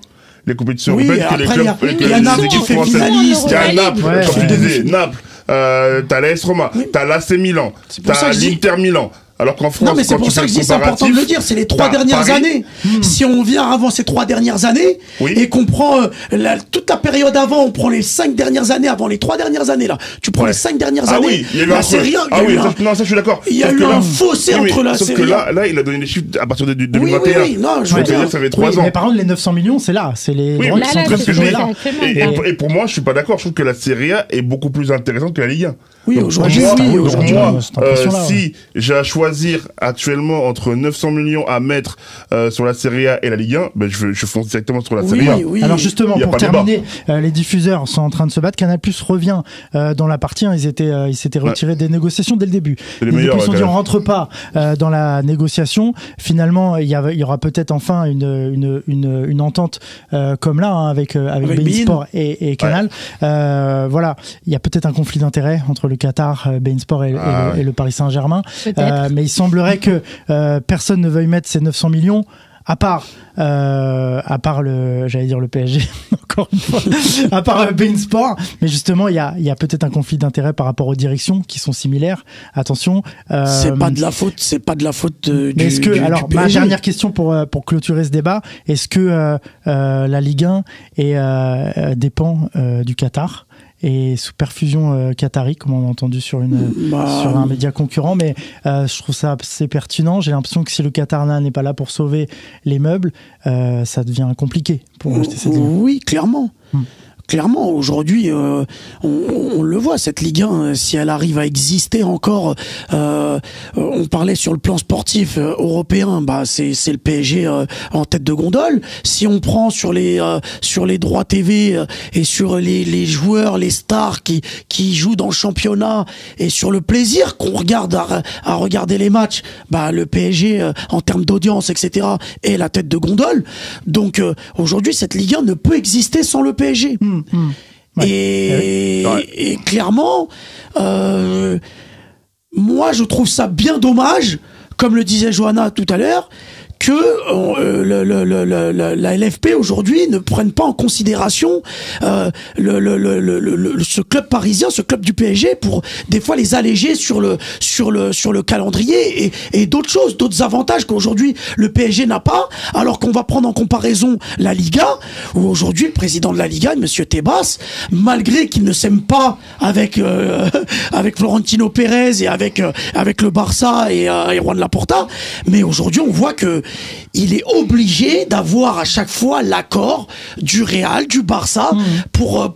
[SPEAKER 4] les compétitions européennes que les clubs.
[SPEAKER 2] Il y a Naples qui fait finaliste.
[SPEAKER 4] Il y a Naples, comme tu disais, Naples. T'as l'AS Roma, t'as l'AC Milan, t'as l'Inter Milan. Alors qu'en France,
[SPEAKER 2] non, mais c'est pour ça que je dis, c'est important de le dire, c'est les 3 dernières années. Si on vient avant ces 3 dernières années, et qu'on prend toute la période avant, on prend les 5 dernières années, avant les 3 dernières années, là. Tu prends les 5 dernières années, la Serie A,
[SPEAKER 4] non, ça je suis d'accord.
[SPEAKER 2] Il y a eu un fossé entre la Serie A.
[SPEAKER 4] Sauf que là, il a donné les chiffres à partir de 2021.
[SPEAKER 2] Oui, non, je veux dire,
[SPEAKER 4] ça fait 3 ans.
[SPEAKER 1] Mais par contre, les 900 millions, c'est là, c'est les droits qui sont
[SPEAKER 4] c'est ce que je veux
[SPEAKER 1] là.
[SPEAKER 4] Et pour moi, je suis pas d'accord, je trouve que la Serie A est beaucoup plus intéressante que la Ligue 1.
[SPEAKER 2] Oui, aujourd'hui,
[SPEAKER 4] si j'ai à choisir actuellement entre 900 millions à mettre sur la Serie A et la Ligue 1, ben je fonce directement sur la Serie A.
[SPEAKER 1] Oui. Alors justement, pour terminer, les diffuseurs sont en train de se battre. Canal+ revient dans la partie. Ils s'étaient retirés des négociations dès le début. Ils se sont dit on rentre pas dans la négociation. Finalement, il y aura peut-être enfin une entente comme là avec beIN Sport et Canal. Voilà, il y a peut-être un conflit d'intérêts entre le Qatar, beIN Sport et le Paris Saint-Germain. Mais il semblerait que personne ne veuille mettre ces 900 millions à part le PSG encore une fois, à part beIN Sport, mais justement il y a peut-être un conflit d'intérêt par rapport aux directions qui sont similaires. Attention,
[SPEAKER 2] c'est pas de la faute
[SPEAKER 1] mais est-ce que alors ma dernière question pour clôturer ce débat, est-ce que la Ligue 1 dépend du Qatar et sous perfusion qatari, comme on a entendu sur un média concurrent, mais je trouve ça assez pertinent. J'ai l'impression que si le Qatar n'est pas là pour sauver les meubles, ça devient compliqué pour acheter cette ligue.
[SPEAKER 2] Oui, clairement. Clairement, aujourd'hui, on le voit, cette Ligue 1, si elle arrive à exister encore, on parlait sur le plan sportif européen, c'est le PSG en tête de gondole. Si on prend sur les droits TV et sur les joueurs, les stars qui jouent dans le championnat et sur le plaisir qu'on regarde à regarder les matchs, le PSG en termes d'audience, etc., est la tête de gondole. Donc aujourd'hui, cette Ligue 1 ne peut exister sans le PSG.
[SPEAKER 1] Ouais.
[SPEAKER 2] Et clairement, moi je trouve ça bien dommage, comme le disait Johanna tout à l'heure, que la LFP aujourd'hui ne prenne pas en considération ce club parisien, ce club du PSG, pour des fois les alléger sur le calendrier et d'autres choses, d'autres avantages qu'aujourd'hui le PSG n'a pas, alors qu'on va prendre en comparaison la Liga, où aujourd'hui le président de la Liga, Monsieur Tebas, malgré qu'il ne s'aime pas avec Florentino Pérez et avec le Barça et Juan Laporta, mais aujourd'hui on voit que il est obligé d'avoir à chaque fois l'accord du Real, du Barça, pour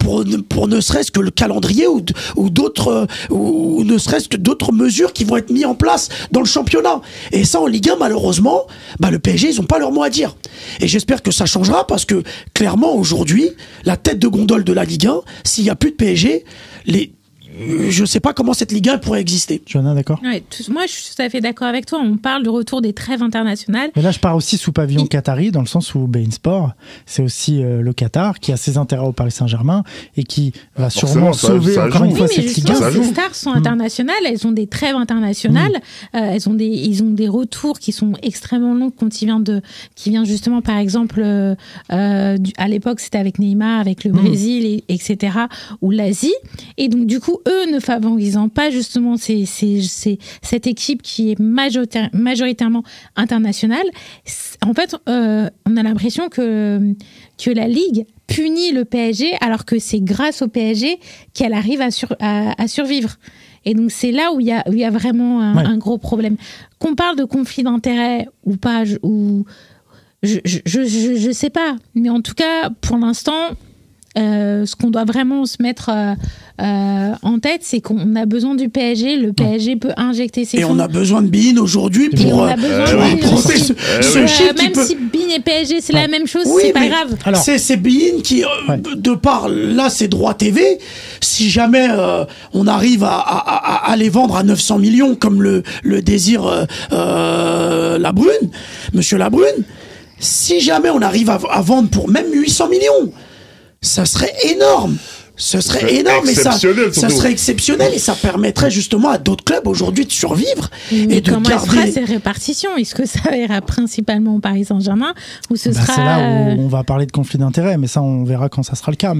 [SPEAKER 2] ne serait-ce que le calendrier ou d'autres ou ne serait-ce que d'autres mesures qui vont être mises en place dans le championnat. Et ça en Ligue 1, malheureusement, le PSG, ils ont pas leur mot à dire. Et j'espère que ça changera, parce que clairement aujourd'hui, la tête de gondole de la Ligue 1, s'il y a plus de PSG, je sais pas comment cette Ligue 1 pourrait exister.
[SPEAKER 1] Johanna, d'accord?
[SPEAKER 3] Ouais, moi, je suis tout à fait d'accord avec toi. On parle du retour des trêves internationales.
[SPEAKER 1] Mais là, je pars aussi sous pavillon qatari, dans le sens où beIN Sport, c'est aussi le Qatar qui a ses intérêts au Paris Saint-Germain et qui va sûrement sauver encore une fois cette Ligue 1.
[SPEAKER 3] Ces stars sont internationales, elles ont des trêves internationales, ils ont des retours qui sont extrêmement longs quand qui vient justement, par exemple, à l'époque, c'était avec Neymar, avec le Brésil, etc., ou l'Asie. Et donc, du coup, eux ne favorisant pas justement cette équipe qui est majoritairement internationale, en fait, on a l'impression que la Ligue punit le PSG, alors que c'est grâce au PSG qu'elle arrive à survivre. Et donc, c'est là où il y a vraiment un gros problème. Qu'on parle de conflit d'intérêts ou pas, je sais pas. Mais en tout cas, pour l'instant, ce qu'on doit vraiment se mettre en tête, c'est qu'on a besoin du PSG. Le PSG peut injecter ses fonds.
[SPEAKER 2] Et on a besoin de beIN aujourd'hui pour
[SPEAKER 3] ce chiffre. Même si beIN et PSG, c'est la même chose, c'est pas grave.
[SPEAKER 2] Alors, c'est beIN qui, de par là, ses droits TV, si jamais on arrive à les vendre à 900 millions, comme le désire Labrune, Monsieur Labrune, si jamais on arrive à vendre pour même 800 millions, ça serait énorme. Ce serait énorme, et ça serait exceptionnel, et ça permettrait justement à d'autres clubs aujourd'hui de survivre.
[SPEAKER 3] Mais
[SPEAKER 2] et de
[SPEAKER 3] comment
[SPEAKER 2] garder...
[SPEAKER 3] sera cette répartition? Est-ce que ça ira principalement au Paris Saint-Germain, ou ce sera...
[SPEAKER 1] C'est là où on va parler de conflit d'intérêts, mais ça on verra quand ça sera le cas,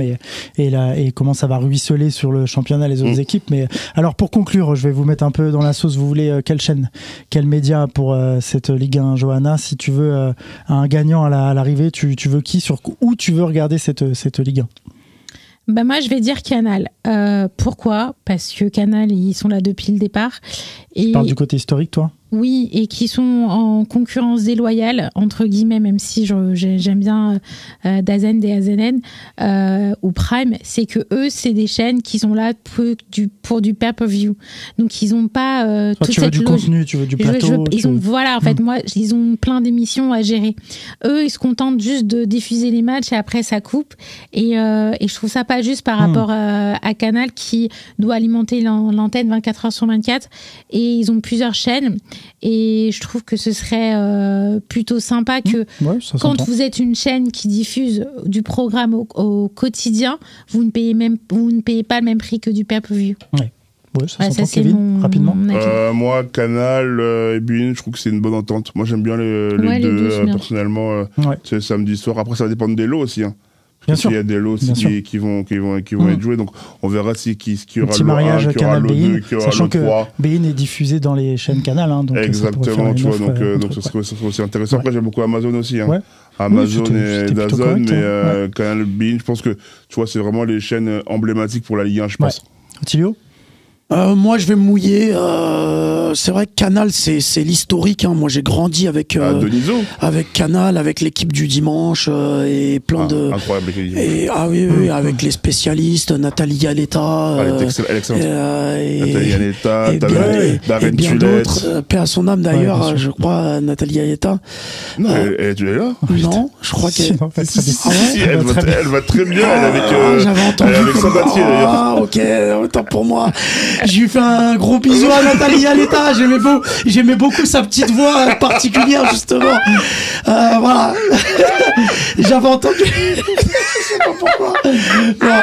[SPEAKER 1] et comment ça va ruisseler sur le championnat, les autres équipes. Mais alors, pour conclure, je vais vous mettre un peu dans la sauce. Vous voulez quelle chaîne, quel média pour cette Ligue 1, Johanna? Si tu veux un gagnant à l'arrivée, tu veux qui, où tu veux regarder cette Ligue 1?
[SPEAKER 3] Moi, je vais dire Canal. Pourquoi? Parce que Canal, ils sont là depuis le départ.
[SPEAKER 1] Tu parles du côté historique, toi?
[SPEAKER 3] Oui, et qui sont en concurrence déloyale, entre guillemets, même si j'aime bien DAZN, DAZN ou Prime, c'est que eux, c'est des chaînes qui sont là pour du pay-per-view. Donc, ils n'ont pas toute
[SPEAKER 1] tu veux du contenu, tu veux du plateau.
[SPEAKER 3] Voilà, en fait, moi, ils ont plein d'émissions à gérer. Eux, ils se contentent juste de diffuser les matchs et après, ça coupe. Et je trouve ça pas juste par rapport à Canal qui doit alimenter l'antenne 24 heures sur 24. Et ils ont plusieurs chaînes. Et je trouve que ce serait plutôt sympa que quand vous êtes une chaîne qui diffuse du programme au quotidien, vous ne payez pas le même prix que du pay-per-view.
[SPEAKER 1] Ouais, ça s'entend, Kevin, rapidement.
[SPEAKER 4] Moi, Canal et beIN, je trouve que c'est une bonne entente. Moi, j'aime bien les deux personnellement. C'est le samedi soir. Après, ça va dépendre des lots aussi.
[SPEAKER 1] Bien sûr.
[SPEAKER 4] Il y a des lots aussi qui vont être joués, donc on verra qui y aura
[SPEAKER 1] petit mariage
[SPEAKER 4] le 1, qui aura
[SPEAKER 1] Canal
[SPEAKER 4] le 2,
[SPEAKER 1] beIN,
[SPEAKER 4] qui aura le 3.
[SPEAKER 1] Sachant que beIN est diffusé dans les chaînes Canal. Donc
[SPEAKER 4] exactement, tu vois, donc ça serait aussi intéressant. Après, j'aime beaucoup Amazon aussi. Amazon et DAZN, mais Canal beIN, je pense que tu vois, c'est vraiment les chaînes emblématiques pour la Ligue 1, je pense.
[SPEAKER 1] Thilio?
[SPEAKER 2] Moi, je vais me mouiller. C'est vrai que Canal, c'est l'historique. Moi, j'ai grandi avec Canal, avec l'équipe du dimanche et plein de.
[SPEAKER 4] Incroyable.
[SPEAKER 2] Avec les spécialistes, Nathalie Galetta.
[SPEAKER 4] Elle est excellente. Nathalie Galetta, Darren
[SPEAKER 2] Tulette. Paix à son âme d'ailleurs, je crois, Nathalie Galetta.
[SPEAKER 4] Non, elle est là.
[SPEAKER 2] Non, je crois qu'elle.
[SPEAKER 4] Elle va très bien.
[SPEAKER 2] J'avais entendu.
[SPEAKER 4] Avec Sabatier d'ailleurs.
[SPEAKER 2] Ok, autant pour moi. Je lui fais un gros bisou à Nathalie Galetta. J'aimais beaucoup sa petite voix particulière, justement. Voilà. J'avais entendu. Je sais pas pourquoi. Bon.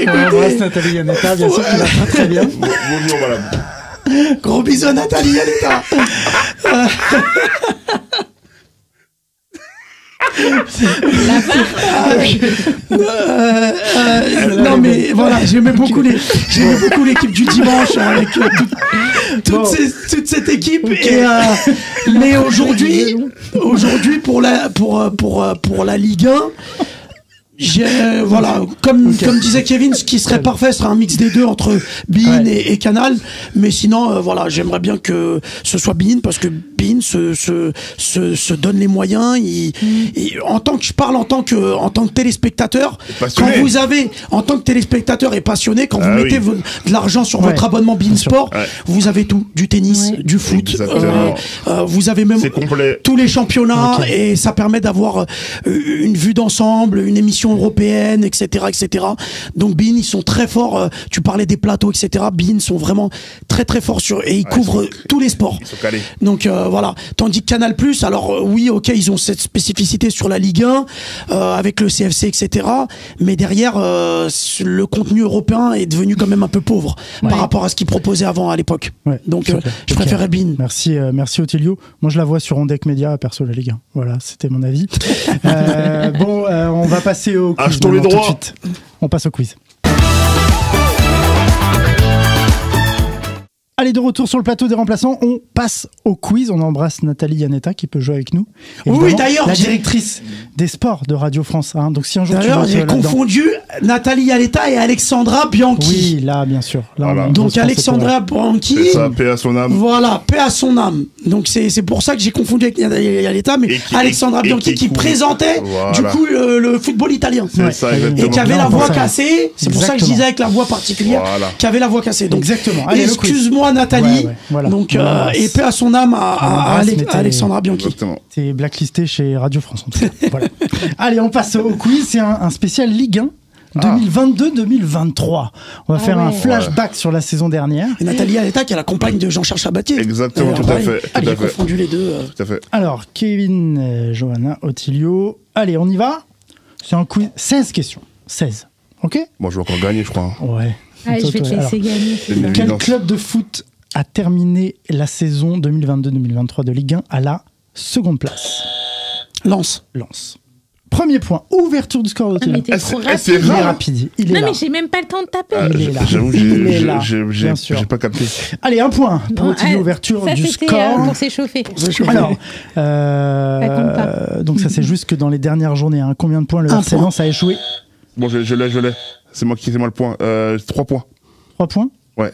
[SPEAKER 1] On embrasse Nathalie Galetta, bien sûr, qui va très très bien.
[SPEAKER 4] Bonjour, madame.
[SPEAKER 2] Gros bisous à Nathalie Galetta. Non mais voilà, j'aimais beaucoup l'équipe du dimanche avec toute cette équipe.
[SPEAKER 1] Okay.
[SPEAKER 2] Mais aujourd'hui pour la Ligue 1. Voilà, comme disait Kevin, ce qui serait parfait serait un mix des deux entre beIN et Canal. Mais sinon, voilà, j'aimerais bien que ce soit beIN parce que beIN se donne les moyens. En tant que téléspectateur, quand vous avez, en tant que téléspectateur et passionné, quand vous mettez de l'argent sur votre abonnement beIN Sport, vous avez tout, du tennis, du foot, vous avez même tous les championnats et ça permet d'avoir une vue d'ensemble, une émission européenne, etc. Donc beIN, ils sont très forts. Tu parlais des plateaux, etc. beIN sont vraiment très très forts et ils couvrent tous les sports.
[SPEAKER 4] Ils sont calés.
[SPEAKER 2] Donc voilà. Tandis que Canal+, alors oui, ok, ils ont cette spécificité sur la Ligue 1 avec le CFC, etc. Mais derrière, le contenu européen est devenu quand même un peu pauvre par rapport à ce qu'ils proposaient avant à l'époque. Donc je préférais beIN.
[SPEAKER 1] Merci Othelio. Moi je la vois sur Ondec Média, perso la Ligue 1. Voilà, c'était mon avis. On va passer au quiz.
[SPEAKER 4] Achetons les droits.
[SPEAKER 1] Tout de suite. On passe au quiz. Allez, de retour sur le plateau des remplaçants, on passe au quiz. On embrasse Nathalie Yanetta qui peut jouer avec nous.
[SPEAKER 2] Oui, d'ailleurs,
[SPEAKER 1] la directrice des sports de Radio France. Hein. Donc si un jour
[SPEAKER 2] d'ailleurs, j'ai confondu Nathalie Yanetta et Alexandra Bianchi.
[SPEAKER 1] Oui, là, bien sûr. Là,
[SPEAKER 4] voilà.
[SPEAKER 2] Donc Alexandra Bianchi.
[SPEAKER 4] C'est ça, paix à son âme.
[SPEAKER 2] Voilà, paix à son âme. Donc c'est pour ça que j'ai confondu avec Nathalie Yanetta, mais Alexandra Bianchi qui présentait du coup le football italien.
[SPEAKER 4] C'est ça, exactement.
[SPEAKER 2] Et qui avait la voix cassée. C'est pour ça que je disais avec la voix particulière, qui avait la voix cassée. Donc
[SPEAKER 1] exactement.
[SPEAKER 2] Excuse-moi Nathalie. Voilà. Donc et paix à son âme à Alexandra Bianchi.
[SPEAKER 1] T'es blacklisté chez Radio France en tout cas. Voilà. Allez, on passe au quiz. C'est un spécial Ligue 1. 2022-2023. On va faire un flashback sur la saison dernière.
[SPEAKER 2] Et Nathalie Yanetta qui est la compagne de Jean-Charles Sabatier.
[SPEAKER 4] Exactement, tout à fait.
[SPEAKER 2] J'ai confondu les deux.
[SPEAKER 4] Tout à fait.
[SPEAKER 1] Alors, Kevin, Johanna, Ottilio. Allez, on y va. C'est un quiz. 16 questions. 16. Ok ?
[SPEAKER 4] Moi, je vais encore gagner, je crois.
[SPEAKER 1] Ouais.
[SPEAKER 3] Allez, je vais te laisser gagner.
[SPEAKER 1] Quel club de foot a terminé la saison 2022-2023 de Ligue 1 à la seconde place ?
[SPEAKER 2] Lens.
[SPEAKER 1] Premier point, ouverture du score d'Othelio.
[SPEAKER 4] C'est
[SPEAKER 1] Il est rapide. Il est là.
[SPEAKER 3] Non, mais j'ai même pas le temps de taper.
[SPEAKER 1] Il est là.
[SPEAKER 4] J'avoue, j'ai pas capté.
[SPEAKER 1] Allez, un point pour Othelio, ouverture du score.
[SPEAKER 3] Pour s'échauffer.
[SPEAKER 1] Alors, donc ça c'est juste que dans les dernières journées, hein, combien de points le RC Lens a échoué ?
[SPEAKER 4] Bon, je l'ai. C'est moi le point. 3 points.
[SPEAKER 1] 3 points ?
[SPEAKER 4] Ouais.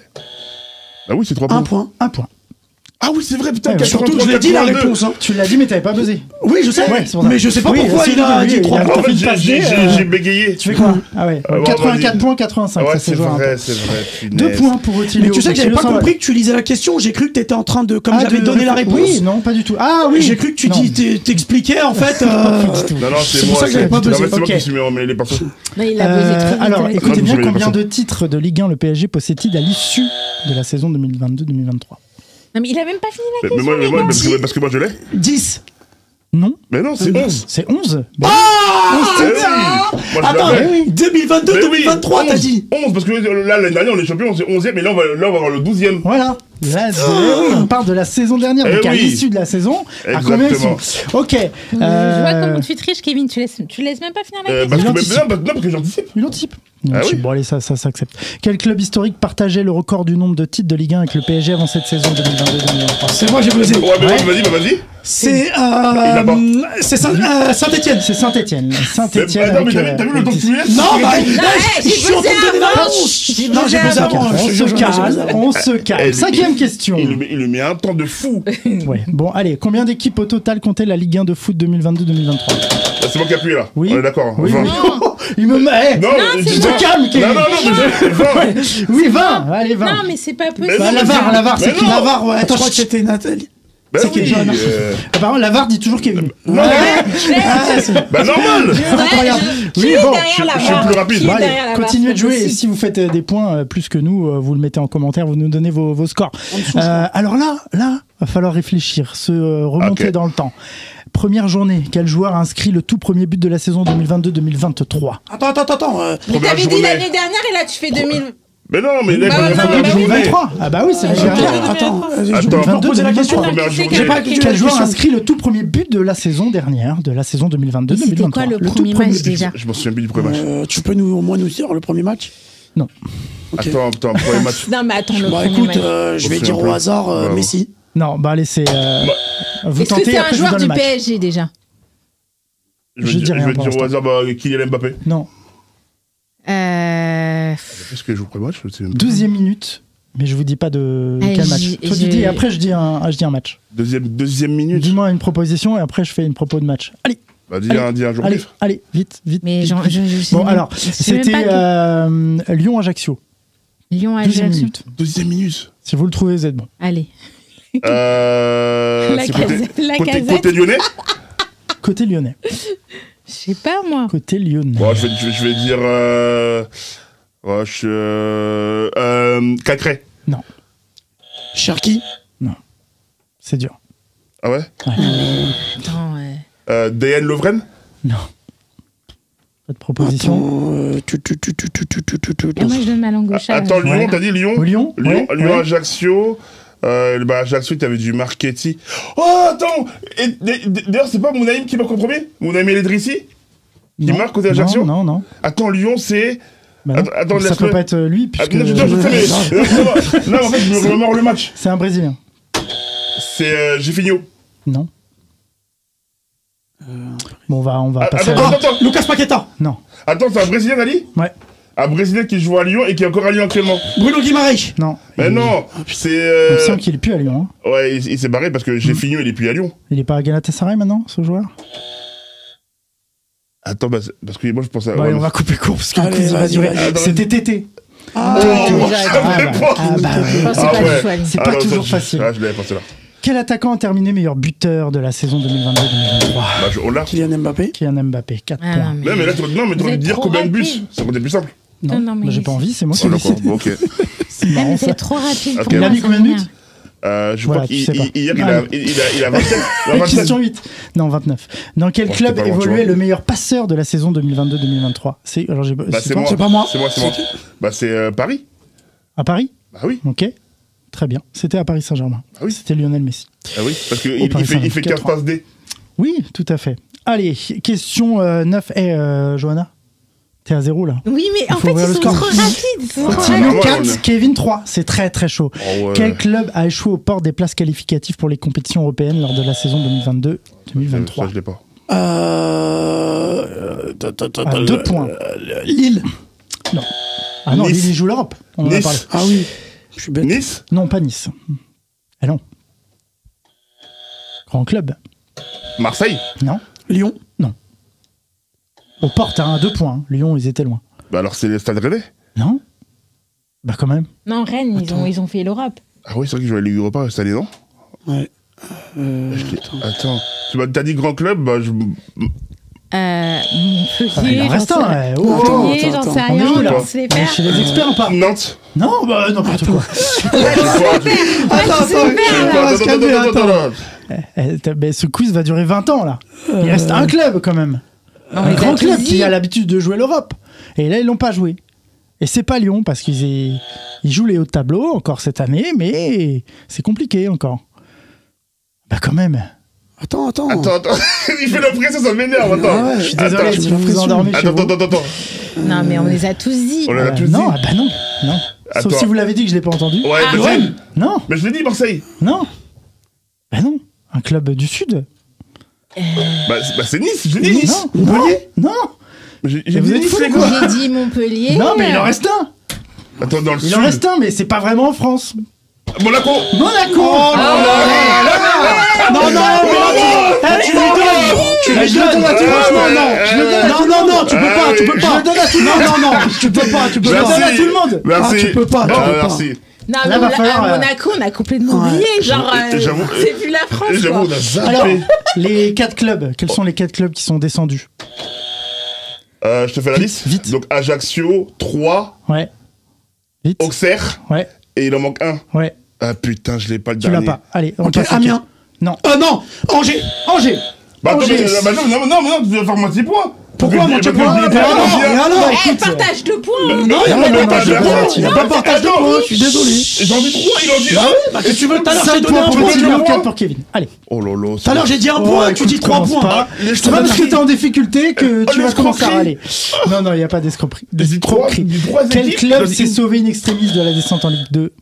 [SPEAKER 4] Ah oui, c'est 3 points.
[SPEAKER 2] Un point.
[SPEAKER 4] Ah oui, c'est vrai, putain.
[SPEAKER 2] Surtout, je l'ai dit la réponse. Hein.
[SPEAKER 1] Tu l'as dit, mais t'avais pas buzzé.
[SPEAKER 2] Oui, je sais. Mais je sais pas pourquoi il a dit 3 points.
[SPEAKER 4] En fait, j'ai bégayé.
[SPEAKER 1] Tu fais quoi ? Ah ouais. 84 points, 85.
[SPEAKER 4] Ouais,
[SPEAKER 1] ça
[SPEAKER 4] c'est vrai.
[SPEAKER 1] 2 points pour Ottilio.
[SPEAKER 2] Mais tu sais que j'avais pas compris que tu lisais la question. J'ai cru que t'étais en train de, comme j'avais donné la réponse.
[SPEAKER 1] Oui, non, pas du tout. Ah oui.
[SPEAKER 2] J'ai cru que tu t'expliquais en fait.
[SPEAKER 4] Non, c'est
[SPEAKER 2] pour ça que j'avais pas buzzé.
[SPEAKER 4] C'est moi qui suis emmêlé les pinceaux.
[SPEAKER 3] Il a buzzé très vite.
[SPEAKER 1] Alors, écoutez bien, combien de titres de Ligue 1 le PSG possède-t-il à l'issue de la saison 2022-2023 ?
[SPEAKER 3] Non, mais il a même pas fini la question.
[SPEAKER 4] Mais moi, parce que moi je l'ai.
[SPEAKER 2] 10.
[SPEAKER 1] Non.
[SPEAKER 4] Mais non, c'est 11.
[SPEAKER 1] C'est 11.
[SPEAKER 2] Attends, 2022-2023, t'as dit
[SPEAKER 4] 11, parce que là, l'année dernière, on est champion, c'est 11e, mais là, on va avoir le 12e.
[SPEAKER 1] Voilà. Là, on parle de la saison dernière, donc à l'issue de la saison, à combien ils sont ? Ok.
[SPEAKER 3] Je vois comment tu te triches, Kevin. Tu laisses même pas finir la question.
[SPEAKER 4] Parce que j'anticipe.
[SPEAKER 1] Il anticipe.
[SPEAKER 4] Oui.
[SPEAKER 1] Bon, allez, ça s'accepte. Quel club historique partageait le record du nombre de titres de Ligue 1 avec le PSG avant cette saison 2022-2023 ?
[SPEAKER 2] C'est moi, j'ai buzzé.
[SPEAKER 4] Ouais, mais vas-y.
[SPEAKER 2] C'est Saint-Etienne.
[SPEAKER 1] C'est Saint-Etienne. Saint-Etienne.
[SPEAKER 4] Non, mais t'as vu le temps que tu laisses ?
[SPEAKER 2] Non, je suis en train de donner la réponse. Non, j'ai buzzé avant.
[SPEAKER 1] On se calme. 5e question.
[SPEAKER 4] Il lui met un temps de fou.
[SPEAKER 1] Ouais. Bon, allez, combien d'équipes au total comptait la Ligue 1 de foot 2022-2023 ?
[SPEAKER 4] C'est moi qui appuie là.
[SPEAKER 1] Oui.
[SPEAKER 4] On est d'accord.
[SPEAKER 1] Oui.
[SPEAKER 4] 20.
[SPEAKER 1] Il me met.
[SPEAKER 4] Non,
[SPEAKER 1] je te calme, Kevin.
[SPEAKER 4] Non, mais 20.
[SPEAKER 1] Oui, 20. Allez, 20.
[SPEAKER 3] Non, mais c'est pas possible.
[SPEAKER 1] La VAR, c'est qui ?
[SPEAKER 2] La VAR, ouais. Attends, je crois que c'était Nathalie.
[SPEAKER 4] C'est qui
[SPEAKER 1] Johanna. Par contre, la VAR dit toujours Kevin.
[SPEAKER 4] Non, bah normal.
[SPEAKER 1] Incroyable. Oui, bon.
[SPEAKER 4] Je suis plus rapide.
[SPEAKER 1] Bon, allez, continuez de jouer. Et si vous faites des points plus que nous, vous le mettez en commentaire, vous nous donnez vos scores. Alors là, va falloir réfléchir, se remonter dans le temps. Première journée, quel joueur a inscrit le tout premier but de la saison 2022-2023 ?
[SPEAKER 2] Attends.
[SPEAKER 3] Mais t'avais dit l'année dernière et là tu fais 2000.
[SPEAKER 4] Mais non, mais là,
[SPEAKER 3] Bah,
[SPEAKER 4] il faut
[SPEAKER 3] bah,
[SPEAKER 4] la
[SPEAKER 3] bah,
[SPEAKER 4] journée.
[SPEAKER 1] 2023. Ah bah oui, c'est la journée.
[SPEAKER 2] Attends, je
[SPEAKER 4] Attends,
[SPEAKER 2] peux poser la question.
[SPEAKER 4] Première journée.
[SPEAKER 1] Quel joueur a inscrit le tout premier but de la saison dernière, de la saison 2022-2023?
[SPEAKER 3] C'était quoi le premier match déjà?
[SPEAKER 4] Je m'en souviens plus du premier match.
[SPEAKER 2] Tu peux au moins nous dire le premier match?
[SPEAKER 1] Non.
[SPEAKER 2] Ok.
[SPEAKER 4] Attends, premier match.
[SPEAKER 3] Non, mais attends, le
[SPEAKER 2] Bah
[SPEAKER 3] premier
[SPEAKER 2] écoute,
[SPEAKER 3] match.
[SPEAKER 2] je vais
[SPEAKER 4] On
[SPEAKER 2] dire
[SPEAKER 4] fait un
[SPEAKER 2] au
[SPEAKER 4] peu.
[SPEAKER 2] hasard
[SPEAKER 4] Bravo.
[SPEAKER 2] Messi.
[SPEAKER 1] Non, bah allez, c'est. Vous
[SPEAKER 3] Est-ce que
[SPEAKER 1] tentez,
[SPEAKER 3] c'est un
[SPEAKER 1] après je vous
[SPEAKER 3] joueur
[SPEAKER 1] donne le
[SPEAKER 3] du
[SPEAKER 1] match.
[SPEAKER 3] PSG déjà?
[SPEAKER 1] Je dis rien
[SPEAKER 4] Je vais
[SPEAKER 1] pour
[SPEAKER 4] dire au
[SPEAKER 1] l'instant.
[SPEAKER 4] hasard Kylian Mbappé.
[SPEAKER 1] Non.
[SPEAKER 4] Est-ce que je joue le premier match? Je sais même pas.
[SPEAKER 1] 12e minute, mais je vous dis pas de
[SPEAKER 3] Allez,
[SPEAKER 1] quel match. Toi, tu dis, et après, je dis un match.
[SPEAKER 4] Deuxième minute.
[SPEAKER 1] Dis-moi une proposition et après, je fais une propos de match. Allez,
[SPEAKER 4] Bah, dis un jour
[SPEAKER 1] allez,
[SPEAKER 4] pif.
[SPEAKER 1] allez, vite.
[SPEAKER 3] Mais
[SPEAKER 1] vite,
[SPEAKER 3] genre,
[SPEAKER 1] vite.
[SPEAKER 3] je sais
[SPEAKER 1] Bon,
[SPEAKER 3] même-
[SPEAKER 1] alors,
[SPEAKER 3] je sais même
[SPEAKER 1] c'était
[SPEAKER 3] pas
[SPEAKER 1] Lyon-Ajaccio.
[SPEAKER 3] Lyon à
[SPEAKER 1] 12e
[SPEAKER 3] Ajaccio.
[SPEAKER 1] minute.
[SPEAKER 4] Deuxième minute.
[SPEAKER 1] Si vous le trouvez, vous êtes bon.
[SPEAKER 3] Allez.
[SPEAKER 4] C'est
[SPEAKER 3] La Casette.
[SPEAKER 4] côté lyonnais.
[SPEAKER 1] Côté lyonnais.
[SPEAKER 3] Je sais pas, moi.
[SPEAKER 1] Côté lyonnais.
[SPEAKER 4] Bon, je vais dire. Cacré.
[SPEAKER 1] Non,
[SPEAKER 2] Cherki.
[SPEAKER 1] c'est dur.
[SPEAKER 4] Ah ouais?
[SPEAKER 3] Attends,
[SPEAKER 4] DN Lovren.
[SPEAKER 1] Non. Pas de proposition.
[SPEAKER 3] Et moi, je donne ma langue au chat.
[SPEAKER 4] Attends, Lyon,
[SPEAKER 1] Ouais.
[SPEAKER 4] t'as dit Lyon?
[SPEAKER 1] Lyon, ouais,
[SPEAKER 4] Lyon,
[SPEAKER 1] ouais.
[SPEAKER 4] Ajaccio. Bah, Ajaccio, t'avais du Marchetti. Oh, attends! D'ailleurs, c'est pas Mounaïm qui marque en premier? Mounaïm El Idrissi? Qui
[SPEAKER 1] Non.
[SPEAKER 4] marque côté Ajaccio?
[SPEAKER 1] Non.
[SPEAKER 4] Attends, Lyon, c'est.
[SPEAKER 1] Bah non.
[SPEAKER 4] Attends,
[SPEAKER 1] Ça
[SPEAKER 4] laisse-le.
[SPEAKER 1] peut pas être lui,
[SPEAKER 4] Ah,
[SPEAKER 1] puisque
[SPEAKER 4] non, je sais, mais. Non, en fait, je me remémore le match.
[SPEAKER 1] c'est un Brésilien.
[SPEAKER 4] C'est Gifinho.
[SPEAKER 1] Non. Bon, on va
[SPEAKER 4] Ah,
[SPEAKER 1] passer
[SPEAKER 4] attends,
[SPEAKER 1] à...
[SPEAKER 4] attends.
[SPEAKER 2] Lucas Paqueta.
[SPEAKER 1] Non.
[SPEAKER 4] Attends, c'est un Brésilien, Ali?
[SPEAKER 1] Ouais.
[SPEAKER 4] Un Brésilien qui joue à Lyon et qui est encore à Lyon actuellement.
[SPEAKER 2] Bruno Guimaraes.
[SPEAKER 1] Non.
[SPEAKER 4] Mais
[SPEAKER 1] Il-
[SPEAKER 4] non,
[SPEAKER 1] On
[SPEAKER 4] c'est.
[SPEAKER 1] sent qu'il est plus à Lyon. Hein.
[SPEAKER 4] Ouais, il s'est barré parce que Gifinho, il est plus à Lyon.
[SPEAKER 1] Il est pas à Galatasaray maintenant, ce joueur?
[SPEAKER 4] Attends, bah, parce que moi je pense à.
[SPEAKER 1] Bon,
[SPEAKER 4] ouais,
[SPEAKER 1] allez, on
[SPEAKER 4] mais-
[SPEAKER 1] va couper court parce que
[SPEAKER 2] Allez,
[SPEAKER 1] le quiz va
[SPEAKER 2] vas-y,
[SPEAKER 1] durer.
[SPEAKER 2] vas-y.
[SPEAKER 1] C'était Tété.
[SPEAKER 2] Ah,
[SPEAKER 4] Oh,
[SPEAKER 3] déjà,
[SPEAKER 4] je savais
[SPEAKER 1] bah,
[SPEAKER 4] pas.
[SPEAKER 1] ah, bah,
[SPEAKER 3] Je pensais
[SPEAKER 4] Ah
[SPEAKER 3] pas
[SPEAKER 4] ouais.
[SPEAKER 3] du tout à lui.
[SPEAKER 1] C'est pas
[SPEAKER 4] non,
[SPEAKER 1] toujours
[SPEAKER 4] ça,
[SPEAKER 1] facile.
[SPEAKER 4] Ah, je l'avais pensé là.
[SPEAKER 1] Quel attaquant a terminé meilleur buteur de la saison 2022-2023?
[SPEAKER 4] Bah, on l'a.
[SPEAKER 2] Kylian Mbappé.
[SPEAKER 1] Kylian Mbappé, 4
[SPEAKER 3] Ah,
[SPEAKER 1] points.
[SPEAKER 3] non,
[SPEAKER 4] Non, mais là, non, mais
[SPEAKER 3] Vous
[SPEAKER 4] t'aurais
[SPEAKER 3] êtes
[SPEAKER 4] dû dire
[SPEAKER 3] trop
[SPEAKER 4] combien de buts?
[SPEAKER 3] rapide.
[SPEAKER 4] Ça aurait été plus simple.
[SPEAKER 1] Non,
[SPEAKER 3] non, mais
[SPEAKER 1] bah, j'ai pas envie, c'est moi qui
[SPEAKER 4] Oh,
[SPEAKER 1] l'ai
[SPEAKER 4] d'accord,
[SPEAKER 1] décidé.
[SPEAKER 4] bon, ok.
[SPEAKER 1] C'est
[SPEAKER 3] Ah,
[SPEAKER 1] marrant,
[SPEAKER 3] mais
[SPEAKER 1] ça.
[SPEAKER 3] c'est trop rapide
[SPEAKER 4] Ok.
[SPEAKER 3] pour
[SPEAKER 1] Il
[SPEAKER 3] moi.
[SPEAKER 1] a mis
[SPEAKER 3] ça
[SPEAKER 1] combien de buts?
[SPEAKER 3] m'énerve.
[SPEAKER 4] Je
[SPEAKER 1] Voilà,
[SPEAKER 4] crois
[SPEAKER 1] tu sais pas.
[SPEAKER 4] qu'hier, il
[SPEAKER 1] Ah,
[SPEAKER 4] a 27. Il a 27.
[SPEAKER 1] Question 8. Non, 29. Dans quel
[SPEAKER 4] Bon,
[SPEAKER 1] club
[SPEAKER 4] c'était pas loin, tu
[SPEAKER 1] évoluait
[SPEAKER 4] vois.
[SPEAKER 1] le meilleur passeur de la saison 2022-2023?
[SPEAKER 4] Bah, c'est moi.
[SPEAKER 2] C'est pas moi.
[SPEAKER 4] C'est moi. Bah, c'est Paris.
[SPEAKER 1] À Paris?
[SPEAKER 4] Bah oui.
[SPEAKER 1] Ok. Très bien. C'était à Paris Saint-Germain.
[SPEAKER 4] Ah oui.
[SPEAKER 1] C'était Lionel Messi.
[SPEAKER 4] Ah oui, parce
[SPEAKER 1] Au
[SPEAKER 4] qu'il
[SPEAKER 1] Paris
[SPEAKER 4] il fait 15
[SPEAKER 1] Saint-Germain.
[SPEAKER 4] passes D.
[SPEAKER 1] Oui, tout à fait. Allez, question 9. Johanna, t'es à 0 là.
[SPEAKER 3] Oui, mais
[SPEAKER 1] Il
[SPEAKER 3] en
[SPEAKER 1] faut
[SPEAKER 3] fait,
[SPEAKER 1] ouvrir
[SPEAKER 3] ils
[SPEAKER 1] le
[SPEAKER 3] sont
[SPEAKER 1] score.
[SPEAKER 3] trop rapides. Ils sont trop
[SPEAKER 1] Coutinho
[SPEAKER 3] rapides.
[SPEAKER 1] 4,
[SPEAKER 4] ouais.
[SPEAKER 1] Kevin 3. C'est très très chaud.
[SPEAKER 4] Oh, ouais.
[SPEAKER 1] Quel club a échoué aux portes des places qualificatives pour les compétitions européennes lors de la saison 2022-2023?
[SPEAKER 4] Ça, je l'ai pas.
[SPEAKER 1] À 2 points.
[SPEAKER 2] Lille.
[SPEAKER 1] Non. Ah non,
[SPEAKER 4] Nice.
[SPEAKER 1] Lille joue l'Europe. On en a
[SPEAKER 4] Nice.
[SPEAKER 1] parlé.
[SPEAKER 2] Ah oui. Je suis bête.
[SPEAKER 4] Nice.
[SPEAKER 1] Non, pas Nice. Ah non. Grand club.
[SPEAKER 4] Marseille.
[SPEAKER 1] Non.
[SPEAKER 2] Lyon.
[SPEAKER 1] Aux portes, à 2 points. hein. Lyon, ils étaient loin.
[SPEAKER 4] Bah, alors, c'est les Stade Rennais.
[SPEAKER 1] Non. Bah quand même.
[SPEAKER 3] Non, Rennes, ils ont fait l'Europe.
[SPEAKER 4] Ah oui, c'est vrai qu'ils jouaient à la Ligue Europa cette année, non?
[SPEAKER 2] Ouais.
[SPEAKER 4] Attends. T'as dit grand club, bah,
[SPEAKER 3] Montpellier,
[SPEAKER 1] il en reste
[SPEAKER 3] j'en sais-
[SPEAKER 1] un. Ouais. Oh,
[SPEAKER 3] Montpellier,
[SPEAKER 2] attends,
[SPEAKER 3] j'en sais
[SPEAKER 1] on est
[SPEAKER 3] rien.
[SPEAKER 1] où, là
[SPEAKER 3] laisse-les
[SPEAKER 1] On est
[SPEAKER 3] faire.
[SPEAKER 1] chez les experts ou pas?
[SPEAKER 4] Nantes.
[SPEAKER 1] Non, bah n'importe quoi. Mais ce quiz va durer 20 ans là. Il reste un club quand même.
[SPEAKER 3] On
[SPEAKER 1] Un
[SPEAKER 3] les a
[SPEAKER 1] grand
[SPEAKER 3] tous
[SPEAKER 1] club
[SPEAKER 3] dit.
[SPEAKER 1] qui a l'habitude de jouer l'Europe. Et là, ils l'ont pas joué. Et c'est pas Lyon parce qu'ils jouent les hauts de tableau encore cette année, mais c'est compliqué encore. Bah quand même.
[SPEAKER 2] Attends.
[SPEAKER 4] Attends. Il fait la pression, ça m'énerve. Attends.
[SPEAKER 2] Ah ouais,
[SPEAKER 1] Je suis désolé
[SPEAKER 4] Attends,
[SPEAKER 1] si
[SPEAKER 2] j'ai
[SPEAKER 1] vous vous
[SPEAKER 2] l'impression.
[SPEAKER 1] endormez chez vous.
[SPEAKER 4] Attends.
[SPEAKER 3] Non, mais on les a tous dit.
[SPEAKER 4] On l'a tous dit.
[SPEAKER 1] Non, ah bah non. Sauf
[SPEAKER 4] Attends.
[SPEAKER 1] si vous l'avez dit que je l'ai pas entendu.
[SPEAKER 4] Ouais,
[SPEAKER 3] Ah,
[SPEAKER 4] mais
[SPEAKER 3] ouais.
[SPEAKER 1] Non,
[SPEAKER 4] mais je l'ai dit, Marseille.
[SPEAKER 1] non. Bah non. Un club du Sud.
[SPEAKER 4] Bah, c'est Nice, je l'ai dit, Nice.
[SPEAKER 1] Non, Montpellier. Non.
[SPEAKER 4] J'ai
[SPEAKER 1] Mais vous
[SPEAKER 4] dit
[SPEAKER 1] êtes
[SPEAKER 4] Nice,
[SPEAKER 1] fous,
[SPEAKER 4] les
[SPEAKER 1] quoi.
[SPEAKER 4] gars.
[SPEAKER 3] J'ai dit Montpellier.
[SPEAKER 1] Non, mais il en reste un.
[SPEAKER 4] Attends, dans le
[SPEAKER 1] Il
[SPEAKER 4] sud.
[SPEAKER 1] en reste un, mais c'est pas vraiment en France.
[SPEAKER 4] Monaco.
[SPEAKER 1] Monaco.
[SPEAKER 2] Non, tu lui donnes. Tu lui donnes. Franchement, non.
[SPEAKER 1] Je le donne.
[SPEAKER 2] Non, tu peux pas. Tu peux
[SPEAKER 1] Je
[SPEAKER 2] pas.
[SPEAKER 1] le donne à tout le monde.
[SPEAKER 2] Non, tu peux pas. Tu peux
[SPEAKER 1] Je le
[SPEAKER 2] pas.
[SPEAKER 1] donne à tout le monde.
[SPEAKER 4] Merci.
[SPEAKER 2] Ah, tu peux pas, tu
[SPEAKER 4] Ah,
[SPEAKER 2] peux pas.
[SPEAKER 4] merci.
[SPEAKER 3] Non,
[SPEAKER 1] Là,
[SPEAKER 3] mais
[SPEAKER 1] va falloir,
[SPEAKER 3] à Monaco, on a complètement oublié. Genre,
[SPEAKER 4] J'avoue.
[SPEAKER 3] c'est plus la France,
[SPEAKER 4] J'avoue,
[SPEAKER 3] quoi.
[SPEAKER 4] on a zappé.
[SPEAKER 1] Alors, les 4 clubs, quels sont les 4 clubs qui sont descendus?
[SPEAKER 4] Je te fais la liste.
[SPEAKER 1] Vite.
[SPEAKER 4] Donc Ajaccio, 3,
[SPEAKER 1] Ouais. Vite.
[SPEAKER 4] Auxerre,
[SPEAKER 1] Ouais,
[SPEAKER 4] et il en manque un.
[SPEAKER 1] ouais.
[SPEAKER 4] Ah putain, je l'ai pas le
[SPEAKER 1] Tu
[SPEAKER 4] dernier.
[SPEAKER 1] l'as pas. Allez, on
[SPEAKER 2] Ok,
[SPEAKER 1] passe.
[SPEAKER 2] Amiens.
[SPEAKER 1] Non.
[SPEAKER 2] Non, Angers.
[SPEAKER 1] Angers.
[SPEAKER 4] Bah attends,
[SPEAKER 1] Angers.
[SPEAKER 4] non, tu dois faire moitié point.
[SPEAKER 2] Pourquoi
[SPEAKER 4] Parce que-
[SPEAKER 2] moitié
[SPEAKER 4] parce que
[SPEAKER 2] point
[SPEAKER 4] je l'ai
[SPEAKER 2] Et
[SPEAKER 4] pas
[SPEAKER 2] alors
[SPEAKER 4] dit, hein.
[SPEAKER 2] Et alors
[SPEAKER 1] écoute.
[SPEAKER 3] Partage de points.
[SPEAKER 2] Non, il n'y a
[SPEAKER 1] Non,
[SPEAKER 2] pas de
[SPEAKER 1] non,
[SPEAKER 2] partage de
[SPEAKER 1] non,
[SPEAKER 2] points.
[SPEAKER 1] non,
[SPEAKER 2] Il n'y a
[SPEAKER 1] non,
[SPEAKER 2] pas de partage de points. Je suis désolé.
[SPEAKER 4] J'en ai 3, il en dit 1.
[SPEAKER 2] Bah, qu'est-ce que tu veux? Tout à l'heure, j'ai
[SPEAKER 1] 5
[SPEAKER 2] donné
[SPEAKER 1] points
[SPEAKER 2] un
[SPEAKER 1] pour
[SPEAKER 2] point.
[SPEAKER 1] Kevin, 4 pour Kevin. Allez.
[SPEAKER 4] Oh lolo.
[SPEAKER 2] Tout à l'heure, j'ai dit un point. Tu dis 3 points.
[SPEAKER 1] C'est pas parce que t'es en difficulté que tu vas commencer à râler. Non, il n'y a pas d'escroquerie. Quel club s'est sauvé in extremis de la descente en Ligue 2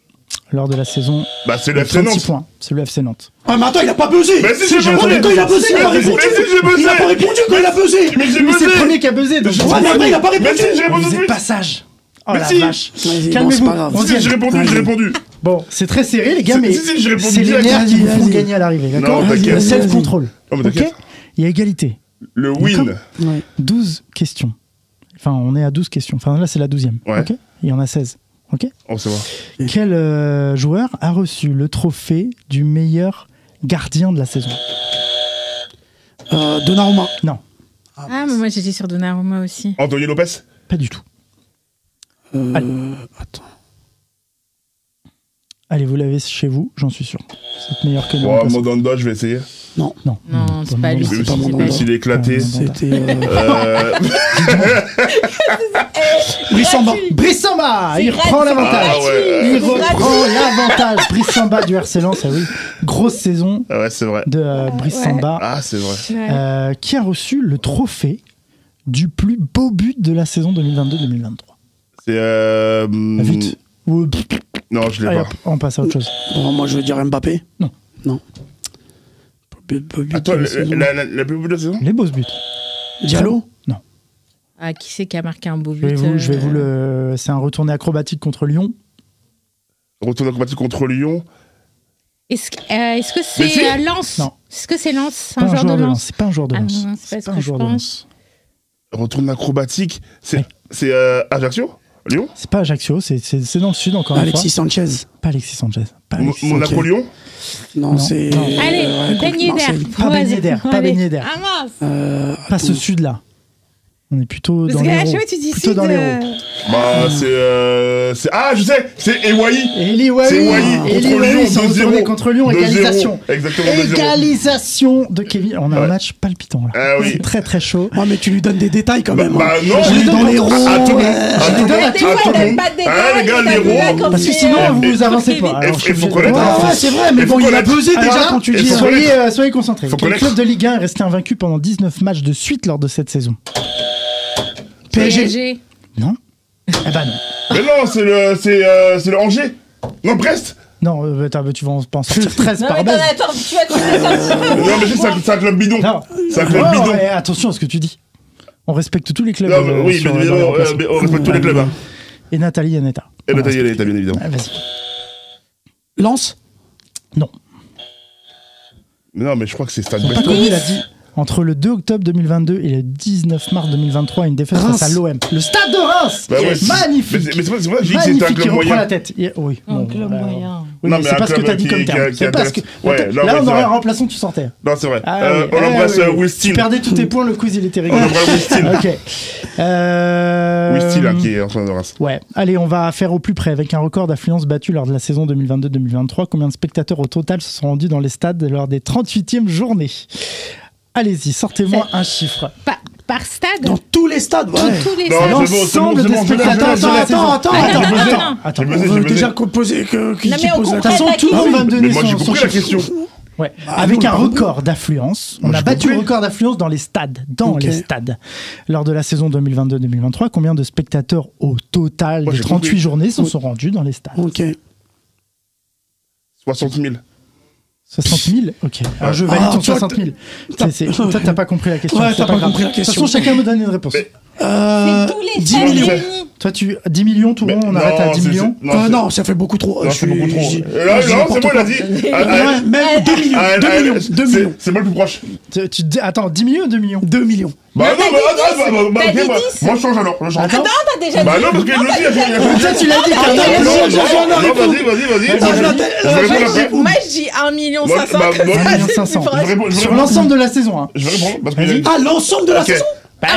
[SPEAKER 1] lors de la saison?
[SPEAKER 4] Bah, c'est le FC
[SPEAKER 1] 36
[SPEAKER 4] Nantes.
[SPEAKER 1] points. C'est le FC Nantes.
[SPEAKER 2] Ah, mais attends, il a pas buzzé.
[SPEAKER 4] Mais si, j'ai
[SPEAKER 2] Quand il a buzzé, il a répondu.
[SPEAKER 4] Mais si, j'ai buzzé.
[SPEAKER 2] Il a pas répondu quand il a buzzé.
[SPEAKER 4] Mais j'ai
[SPEAKER 1] Mais c'est le
[SPEAKER 4] buzzé.
[SPEAKER 1] premier qui a buzzé. Donc
[SPEAKER 2] Ouais, mais après, il a pas
[SPEAKER 4] Mais
[SPEAKER 2] répondu.
[SPEAKER 4] si, j'ai répondu tout
[SPEAKER 1] vous
[SPEAKER 4] de
[SPEAKER 1] êtes
[SPEAKER 4] suite.
[SPEAKER 1] pas sage. Oh
[SPEAKER 4] Mais
[SPEAKER 1] la
[SPEAKER 4] si.
[SPEAKER 1] vache.
[SPEAKER 2] Vas-y, bon,
[SPEAKER 1] Calmez-vous.
[SPEAKER 2] c'est pas grave.
[SPEAKER 1] On
[SPEAKER 4] Si,
[SPEAKER 1] dit-
[SPEAKER 4] j'ai répondu.
[SPEAKER 1] Bon, c'est très serré, les gars, mais
[SPEAKER 4] Si, j'ai répondu
[SPEAKER 1] c'est les
[SPEAKER 4] direct.
[SPEAKER 1] nerfs qui vous
[SPEAKER 2] Vas-y,
[SPEAKER 1] font
[SPEAKER 2] vas-y.
[SPEAKER 1] gagner à l'arrivée, d'accord?
[SPEAKER 4] Non, t'inquiète.
[SPEAKER 1] Le self-control.
[SPEAKER 4] Oh, mais
[SPEAKER 1] Ok.
[SPEAKER 4] t'inquiète.
[SPEAKER 1] Il y a égalité.
[SPEAKER 4] Le win.
[SPEAKER 2] Ouais.
[SPEAKER 1] 12 questions. Enfin, on est à 12 questions. Enfin, là, c'est la 12e.
[SPEAKER 4] Ouais.
[SPEAKER 1] Ok. Il y en a 16. Ok.
[SPEAKER 4] On se voit.
[SPEAKER 1] Quel joueur a reçu le trophée du meilleur gardien de la saison?
[SPEAKER 2] Donnarumma.
[SPEAKER 1] Non,
[SPEAKER 3] Ah, mais moi j'étais sur Donnarumma aussi.
[SPEAKER 4] Anthony Lopez.
[SPEAKER 1] pas du tout.
[SPEAKER 2] Attends.
[SPEAKER 1] Allez, vous l'avez chez vous, j'en suis sûr. C'est meilleur que nous.
[SPEAKER 4] Oh, Mandanda, je vais essayer.
[SPEAKER 1] Non,
[SPEAKER 3] Non, c'est pas lui.
[SPEAKER 2] c'est pas
[SPEAKER 3] c'est
[SPEAKER 2] mon
[SPEAKER 3] pas
[SPEAKER 2] nom.
[SPEAKER 3] lui.
[SPEAKER 4] Il est éclaté.
[SPEAKER 2] C'était.
[SPEAKER 1] Brissamba. Brissamba. Il reprend l'avantage.
[SPEAKER 4] Ah ouais.
[SPEAKER 1] Il reprend l'avantage. Brissamba du RC Lens, ah oui. Grosse saison
[SPEAKER 4] Ah ouais, c'est vrai.
[SPEAKER 1] de Brissamba.
[SPEAKER 4] Ah, c'est vrai.
[SPEAKER 3] Ouais.
[SPEAKER 1] Qui a reçu le trophée du plus beau but de la saison 2022-2023?
[SPEAKER 4] C'est.
[SPEAKER 1] Vite. Ou-
[SPEAKER 4] Non, je l'ai
[SPEAKER 1] Allez,
[SPEAKER 4] pas.
[SPEAKER 1] hop, on passe à autre chose.
[SPEAKER 2] Bon, moi, je veux dire Mbappé.
[SPEAKER 1] Non.
[SPEAKER 2] Non.
[SPEAKER 4] Attends, la plus belle de la saison?
[SPEAKER 1] Les beaux buts.
[SPEAKER 2] Diallo.
[SPEAKER 1] Non.
[SPEAKER 3] Ah, qui c'est qui a marqué un beau
[SPEAKER 1] Je
[SPEAKER 3] but
[SPEAKER 1] vais vous le. C'est un retourné acrobatique contre Lyon.
[SPEAKER 4] Retour acrobatique contre Lyon.
[SPEAKER 3] Est-ce que
[SPEAKER 4] Mais si.
[SPEAKER 3] c'est Lens?
[SPEAKER 1] Non.
[SPEAKER 3] Est-ce que c'est Lens?
[SPEAKER 1] Pas
[SPEAKER 3] Un joueur de Lens?
[SPEAKER 1] C'est pas un joueur de
[SPEAKER 3] Ah
[SPEAKER 1] Lens.
[SPEAKER 3] non, c'est pas ce
[SPEAKER 1] pas un
[SPEAKER 3] que je
[SPEAKER 1] joueur de
[SPEAKER 3] pense.
[SPEAKER 1] Lens.
[SPEAKER 4] Retour acrobatique.
[SPEAKER 1] Ouais.
[SPEAKER 4] C'est Ajaccio? Lyon?
[SPEAKER 1] C'est pas Ajaccio, c'est dans le sud encore
[SPEAKER 2] Alexis
[SPEAKER 1] une
[SPEAKER 2] Sanchez.
[SPEAKER 1] fois. Pas Alexis Sanchez. Pas Alexis
[SPEAKER 4] Monaco
[SPEAKER 1] Sanchez.
[SPEAKER 4] Lyon?
[SPEAKER 2] Non,
[SPEAKER 1] Non,
[SPEAKER 2] c'est.
[SPEAKER 1] non.
[SPEAKER 3] Allez,
[SPEAKER 2] contre
[SPEAKER 3] Ben Yedder.
[SPEAKER 2] Marseille.
[SPEAKER 1] Pas Ben Yedder, pas
[SPEAKER 3] Allez.
[SPEAKER 1] Ben Yedder.
[SPEAKER 3] Ah mince.
[SPEAKER 1] Pas ce sud-là. On est plutôt
[SPEAKER 3] Parce
[SPEAKER 1] dans
[SPEAKER 3] que
[SPEAKER 1] les
[SPEAKER 3] à chaque
[SPEAKER 1] héros.
[SPEAKER 3] fois tu dis
[SPEAKER 1] Plutôt
[SPEAKER 3] sud.
[SPEAKER 1] dans les héros.
[SPEAKER 4] Bah, c'est. Ah, je sais! C'est Ewaï!
[SPEAKER 1] Eli Wahi.
[SPEAKER 4] C'est Wahi
[SPEAKER 1] Eli
[SPEAKER 4] contre
[SPEAKER 1] Wahi,
[SPEAKER 4] Lyon,
[SPEAKER 1] ils sont retournés
[SPEAKER 4] 2-0.
[SPEAKER 1] contre Lyon,
[SPEAKER 4] 2-0.
[SPEAKER 1] égalisation.
[SPEAKER 4] Exactement, 2-0.
[SPEAKER 1] Égalisation de Kevin. On a un
[SPEAKER 4] Ouais.
[SPEAKER 1] match palpitant là.
[SPEAKER 4] Ah oui.
[SPEAKER 1] C'est très très chaud.
[SPEAKER 2] Ouais, mais tu lui donnes des détails quand même.
[SPEAKER 4] Bah,
[SPEAKER 2] hein.
[SPEAKER 4] non,
[SPEAKER 2] Je
[SPEAKER 1] je
[SPEAKER 2] l'ai
[SPEAKER 1] lui
[SPEAKER 2] dans
[SPEAKER 1] donne
[SPEAKER 2] les
[SPEAKER 1] pas
[SPEAKER 2] roues.
[SPEAKER 1] trop.
[SPEAKER 4] À tout le monde.
[SPEAKER 1] Je les donne à
[SPEAKER 3] Des
[SPEAKER 1] tout
[SPEAKER 3] fois,
[SPEAKER 1] le
[SPEAKER 3] il donne
[SPEAKER 1] monde.
[SPEAKER 3] pas de détails,
[SPEAKER 4] Ah, les gars,
[SPEAKER 3] il
[SPEAKER 4] les
[SPEAKER 3] donne
[SPEAKER 4] héros.
[SPEAKER 3] pas comme
[SPEAKER 1] Parce que
[SPEAKER 3] c'est,
[SPEAKER 1] sinon vous
[SPEAKER 3] pour
[SPEAKER 1] avancez
[SPEAKER 3] Kevin.
[SPEAKER 1] pas. Alors, je suis
[SPEAKER 4] faut
[SPEAKER 1] obligé de-
[SPEAKER 4] connaître.
[SPEAKER 2] Ah, ouais, c'est vrai, mais
[SPEAKER 4] Il faut
[SPEAKER 2] bon, il a
[SPEAKER 4] connaître.
[SPEAKER 2] buzzé
[SPEAKER 1] Alors
[SPEAKER 2] déjà
[SPEAKER 1] là,
[SPEAKER 2] quand tu
[SPEAKER 4] il
[SPEAKER 2] dis.
[SPEAKER 4] faut
[SPEAKER 1] Soyez concentrés.
[SPEAKER 4] Faut
[SPEAKER 1] Quel
[SPEAKER 4] connaître.
[SPEAKER 1] club de Ligue 1 est resté invaincu pendant 19 matchs de suite lors de cette saison?
[SPEAKER 3] PSG.
[SPEAKER 1] Non. Eh ben non.
[SPEAKER 4] Mais non, c'est le Angers! Non, Brest!
[SPEAKER 1] Non, tu vas en sortir 13
[SPEAKER 5] Non,
[SPEAKER 1] par
[SPEAKER 5] mais
[SPEAKER 1] base.
[SPEAKER 5] attends, tu vois, tu fais ça.
[SPEAKER 4] Non, mais c'est un club bidon!
[SPEAKER 1] Non.
[SPEAKER 4] C'est un club
[SPEAKER 1] Oh,
[SPEAKER 4] bidon!
[SPEAKER 1] ouais, attention à ce que tu dis. On respecte tous les clubs.
[SPEAKER 4] Non, mais oui,
[SPEAKER 1] sur-
[SPEAKER 4] mais
[SPEAKER 1] dans les remplacements.
[SPEAKER 4] on respecte tous les clubs. Hein.
[SPEAKER 1] Et Nathalie Yanetta.
[SPEAKER 4] Et Nathalie, elle est bien évidemment.
[SPEAKER 1] Vas-y.
[SPEAKER 2] Lance.
[SPEAKER 1] Non.
[SPEAKER 4] Mais non, mais je crois que c'est Stade
[SPEAKER 1] Pas
[SPEAKER 4] Brest.
[SPEAKER 1] comme il a dit. Entre le 2 octobre 2022 et le 19 mars 2023, une défaite
[SPEAKER 2] Reims.
[SPEAKER 1] face à l'OM. Le stade de Reims.
[SPEAKER 4] Bah ouais,
[SPEAKER 1] Magnifique.
[SPEAKER 4] Mais c'est pour ça que j'ai dit que c'était un
[SPEAKER 1] Magnifique, il
[SPEAKER 4] club
[SPEAKER 1] reprend
[SPEAKER 4] moyen.
[SPEAKER 1] la tête. Oui.
[SPEAKER 3] Un
[SPEAKER 1] bon,
[SPEAKER 3] club moyen.
[SPEAKER 1] Oui,
[SPEAKER 4] Non,
[SPEAKER 1] mais
[SPEAKER 4] mais
[SPEAKER 1] c'est
[SPEAKER 4] un
[SPEAKER 1] pas ce que
[SPEAKER 4] club
[SPEAKER 1] t'as dit
[SPEAKER 4] qui-
[SPEAKER 1] comme
[SPEAKER 4] qui
[SPEAKER 1] terme.
[SPEAKER 4] a-
[SPEAKER 1] C'est pas ce que.
[SPEAKER 4] Ouais, non,
[SPEAKER 1] Là,
[SPEAKER 4] ouais,
[SPEAKER 1] on
[SPEAKER 4] c'est
[SPEAKER 1] aurait un
[SPEAKER 4] vrai.
[SPEAKER 1] remplaçant, tu sortais.
[SPEAKER 4] Non, c'est vrai.
[SPEAKER 1] Ah, oui.
[SPEAKER 4] On embrasse
[SPEAKER 1] Ah, oui.
[SPEAKER 4] Will
[SPEAKER 1] Tu
[SPEAKER 4] Steele.
[SPEAKER 1] perdais tous tes points, le quiz il était
[SPEAKER 4] On
[SPEAKER 1] rigolo.
[SPEAKER 4] embrasse Will Steele.
[SPEAKER 1] Ok.
[SPEAKER 4] Will Steele, hein, qui est en train de Reims.
[SPEAKER 1] Ouais, allez, on va faire au plus près avec un record d'affluence battu lors de la saison 2022-2023. Combien de spectateurs au total se sont rendus dans les stades lors des 38e journées? Allez-y, sortez-moi un chiffre.
[SPEAKER 3] Par stade?
[SPEAKER 2] Dans tous les stades, ouais.
[SPEAKER 3] Tous les
[SPEAKER 4] Non,
[SPEAKER 3] stades.
[SPEAKER 1] L'ensemble
[SPEAKER 4] c'est
[SPEAKER 1] des
[SPEAKER 4] bon,
[SPEAKER 1] spectateurs
[SPEAKER 2] Attends,
[SPEAKER 1] de la saison.
[SPEAKER 2] attends.
[SPEAKER 1] Attends,
[SPEAKER 4] J'ai
[SPEAKER 2] On
[SPEAKER 4] buzzé,
[SPEAKER 2] veut
[SPEAKER 4] j'ai buzzé.
[SPEAKER 2] déjà poser qui
[SPEAKER 5] Non, mais on
[SPEAKER 2] pose la
[SPEAKER 1] De toute façon,
[SPEAKER 5] comprend
[SPEAKER 1] tout le monde va me
[SPEAKER 4] Mais
[SPEAKER 1] donner
[SPEAKER 4] moi, j'ai
[SPEAKER 1] son
[SPEAKER 4] compris la
[SPEAKER 1] chiffre.
[SPEAKER 4] question.
[SPEAKER 1] Ouais.
[SPEAKER 2] Bah,
[SPEAKER 1] Avec
[SPEAKER 2] nous,
[SPEAKER 1] un
[SPEAKER 2] pardon.
[SPEAKER 1] record d'affluence, on
[SPEAKER 4] Moi,
[SPEAKER 1] a
[SPEAKER 4] j'ai
[SPEAKER 1] battu
[SPEAKER 4] compris.
[SPEAKER 1] le record d'affluence dans les stades.
[SPEAKER 2] Ok.
[SPEAKER 1] Les stades. Lors de la saison 2022-2023, combien de spectateurs au total
[SPEAKER 4] Moi,
[SPEAKER 1] des
[SPEAKER 4] j'ai
[SPEAKER 1] 38
[SPEAKER 4] compris.
[SPEAKER 1] journées se sont rendus dans les stades?
[SPEAKER 2] Ok.
[SPEAKER 4] 60 000.
[SPEAKER 1] 60 000? Ok. Alors je valide
[SPEAKER 2] Ah,
[SPEAKER 1] ton
[SPEAKER 2] tu vois,
[SPEAKER 1] 60 000. Toi, t'as pas compris la question.
[SPEAKER 2] Ouais,
[SPEAKER 1] c'est
[SPEAKER 2] t'as pas
[SPEAKER 1] grave.
[SPEAKER 2] compris la
[SPEAKER 1] De toute
[SPEAKER 2] question.
[SPEAKER 1] façon, chacun me donne une réponse.
[SPEAKER 4] Mais-
[SPEAKER 5] C'est tous les
[SPEAKER 2] 10
[SPEAKER 5] stades
[SPEAKER 2] millions.
[SPEAKER 5] réunis.
[SPEAKER 1] Toi, 10 millions, tout
[SPEAKER 4] Mais
[SPEAKER 1] rond, on
[SPEAKER 4] non,
[SPEAKER 1] arrête à 10
[SPEAKER 4] c'est-
[SPEAKER 1] millions.
[SPEAKER 2] Non, ça fait beaucoup trop.
[SPEAKER 4] Non,
[SPEAKER 2] Je
[SPEAKER 4] c'est beaucoup
[SPEAKER 2] suis-
[SPEAKER 4] trop.
[SPEAKER 2] j'ai-
[SPEAKER 4] Là,
[SPEAKER 2] j'ai
[SPEAKER 4] non,
[SPEAKER 2] n'importe
[SPEAKER 4] c'est moi, il a
[SPEAKER 2] quoi.
[SPEAKER 4] dit.
[SPEAKER 2] Ouais, même 2 millions. 2 millions. 2 millions.
[SPEAKER 4] C'est moi le plus proche.
[SPEAKER 1] Attends, 10 millions ou 2 millions?
[SPEAKER 2] 2 millions.
[SPEAKER 4] Bah non,
[SPEAKER 5] t'as dit 10.
[SPEAKER 4] ok,
[SPEAKER 5] T'as dit
[SPEAKER 4] moi
[SPEAKER 5] 10.
[SPEAKER 4] je change alors. Je change.
[SPEAKER 1] Attends.
[SPEAKER 5] Non, t'as déjà
[SPEAKER 4] Bah
[SPEAKER 5] dit.
[SPEAKER 4] non, parce que
[SPEAKER 5] Non,
[SPEAKER 4] lui aussi,
[SPEAKER 5] t'as
[SPEAKER 4] il a
[SPEAKER 5] déjà
[SPEAKER 4] fait.
[SPEAKER 5] dit.
[SPEAKER 1] Ça, tu l'as dit,
[SPEAKER 4] Non,
[SPEAKER 1] Carnot.
[SPEAKER 4] vas-y.
[SPEAKER 1] Vas-y,
[SPEAKER 4] Je vais répondre après.
[SPEAKER 5] Moi, je dis 1,5 million.
[SPEAKER 4] Moi,
[SPEAKER 5] comme
[SPEAKER 4] bah,
[SPEAKER 5] ça,
[SPEAKER 4] moi,
[SPEAKER 5] c'est
[SPEAKER 1] 1,5
[SPEAKER 5] plus
[SPEAKER 1] million.
[SPEAKER 5] proche.
[SPEAKER 4] Je vais
[SPEAKER 1] Sur
[SPEAKER 4] répondre.
[SPEAKER 1] l'ensemble de la saison. Hein.
[SPEAKER 4] Je vais répondre parce que.
[SPEAKER 1] Vas-y.
[SPEAKER 2] Ah, l'ensemble de la
[SPEAKER 4] Ok.
[SPEAKER 2] saison.
[SPEAKER 1] Bah,
[SPEAKER 4] Ah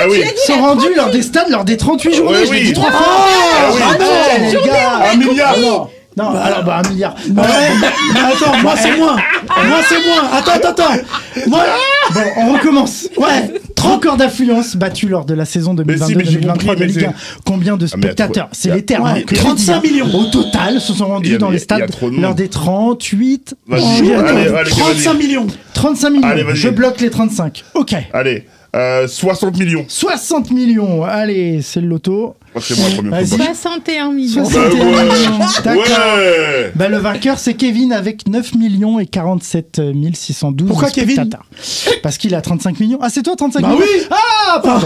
[SPEAKER 4] oui.
[SPEAKER 1] sont rendus lors des stades lors des 38 journées.
[SPEAKER 4] Ouais,
[SPEAKER 1] Je l'ai
[SPEAKER 4] oui.
[SPEAKER 1] dit 3 fois.
[SPEAKER 4] Ah oui.
[SPEAKER 1] Les gars.
[SPEAKER 4] 1 milliard.
[SPEAKER 1] Non, alors 1 milliard.
[SPEAKER 2] Ouais, mais attends, moi c'est moins. Moi c'est moins. Attends. Moi,
[SPEAKER 1] Bon, on recommence.
[SPEAKER 2] ouais,
[SPEAKER 1] Record d'affluence battu lors de la saison 2022-2023 de Ligue 1. Combien de spectateurs? C'est les termes.
[SPEAKER 2] Ouais, 35 millions.
[SPEAKER 1] Au total, se sont rendus dans les stades lors des 38.
[SPEAKER 4] Allez,
[SPEAKER 2] 35 millions.
[SPEAKER 1] 35 millions.
[SPEAKER 4] Allez, vas-y.
[SPEAKER 1] Je bloque les 35. Ok.
[SPEAKER 4] Allez, 60 millions.
[SPEAKER 1] 60 millions. Allez, c'est le loto.
[SPEAKER 4] C'est moi le premier.
[SPEAKER 1] Vas-y.
[SPEAKER 3] 61 millions.
[SPEAKER 1] 61 millions. D'accord.
[SPEAKER 4] Ouais.
[SPEAKER 1] Bah, le vainqueur, c'est Kevin avec 9 millions et 47 612
[SPEAKER 2] Pourquoi Kevin?
[SPEAKER 1] spectateurs. Parce qu'il a 35 millions. Ah, c'est toi 35
[SPEAKER 2] Bah
[SPEAKER 1] millions?
[SPEAKER 2] oui.
[SPEAKER 1] Ah, pardon.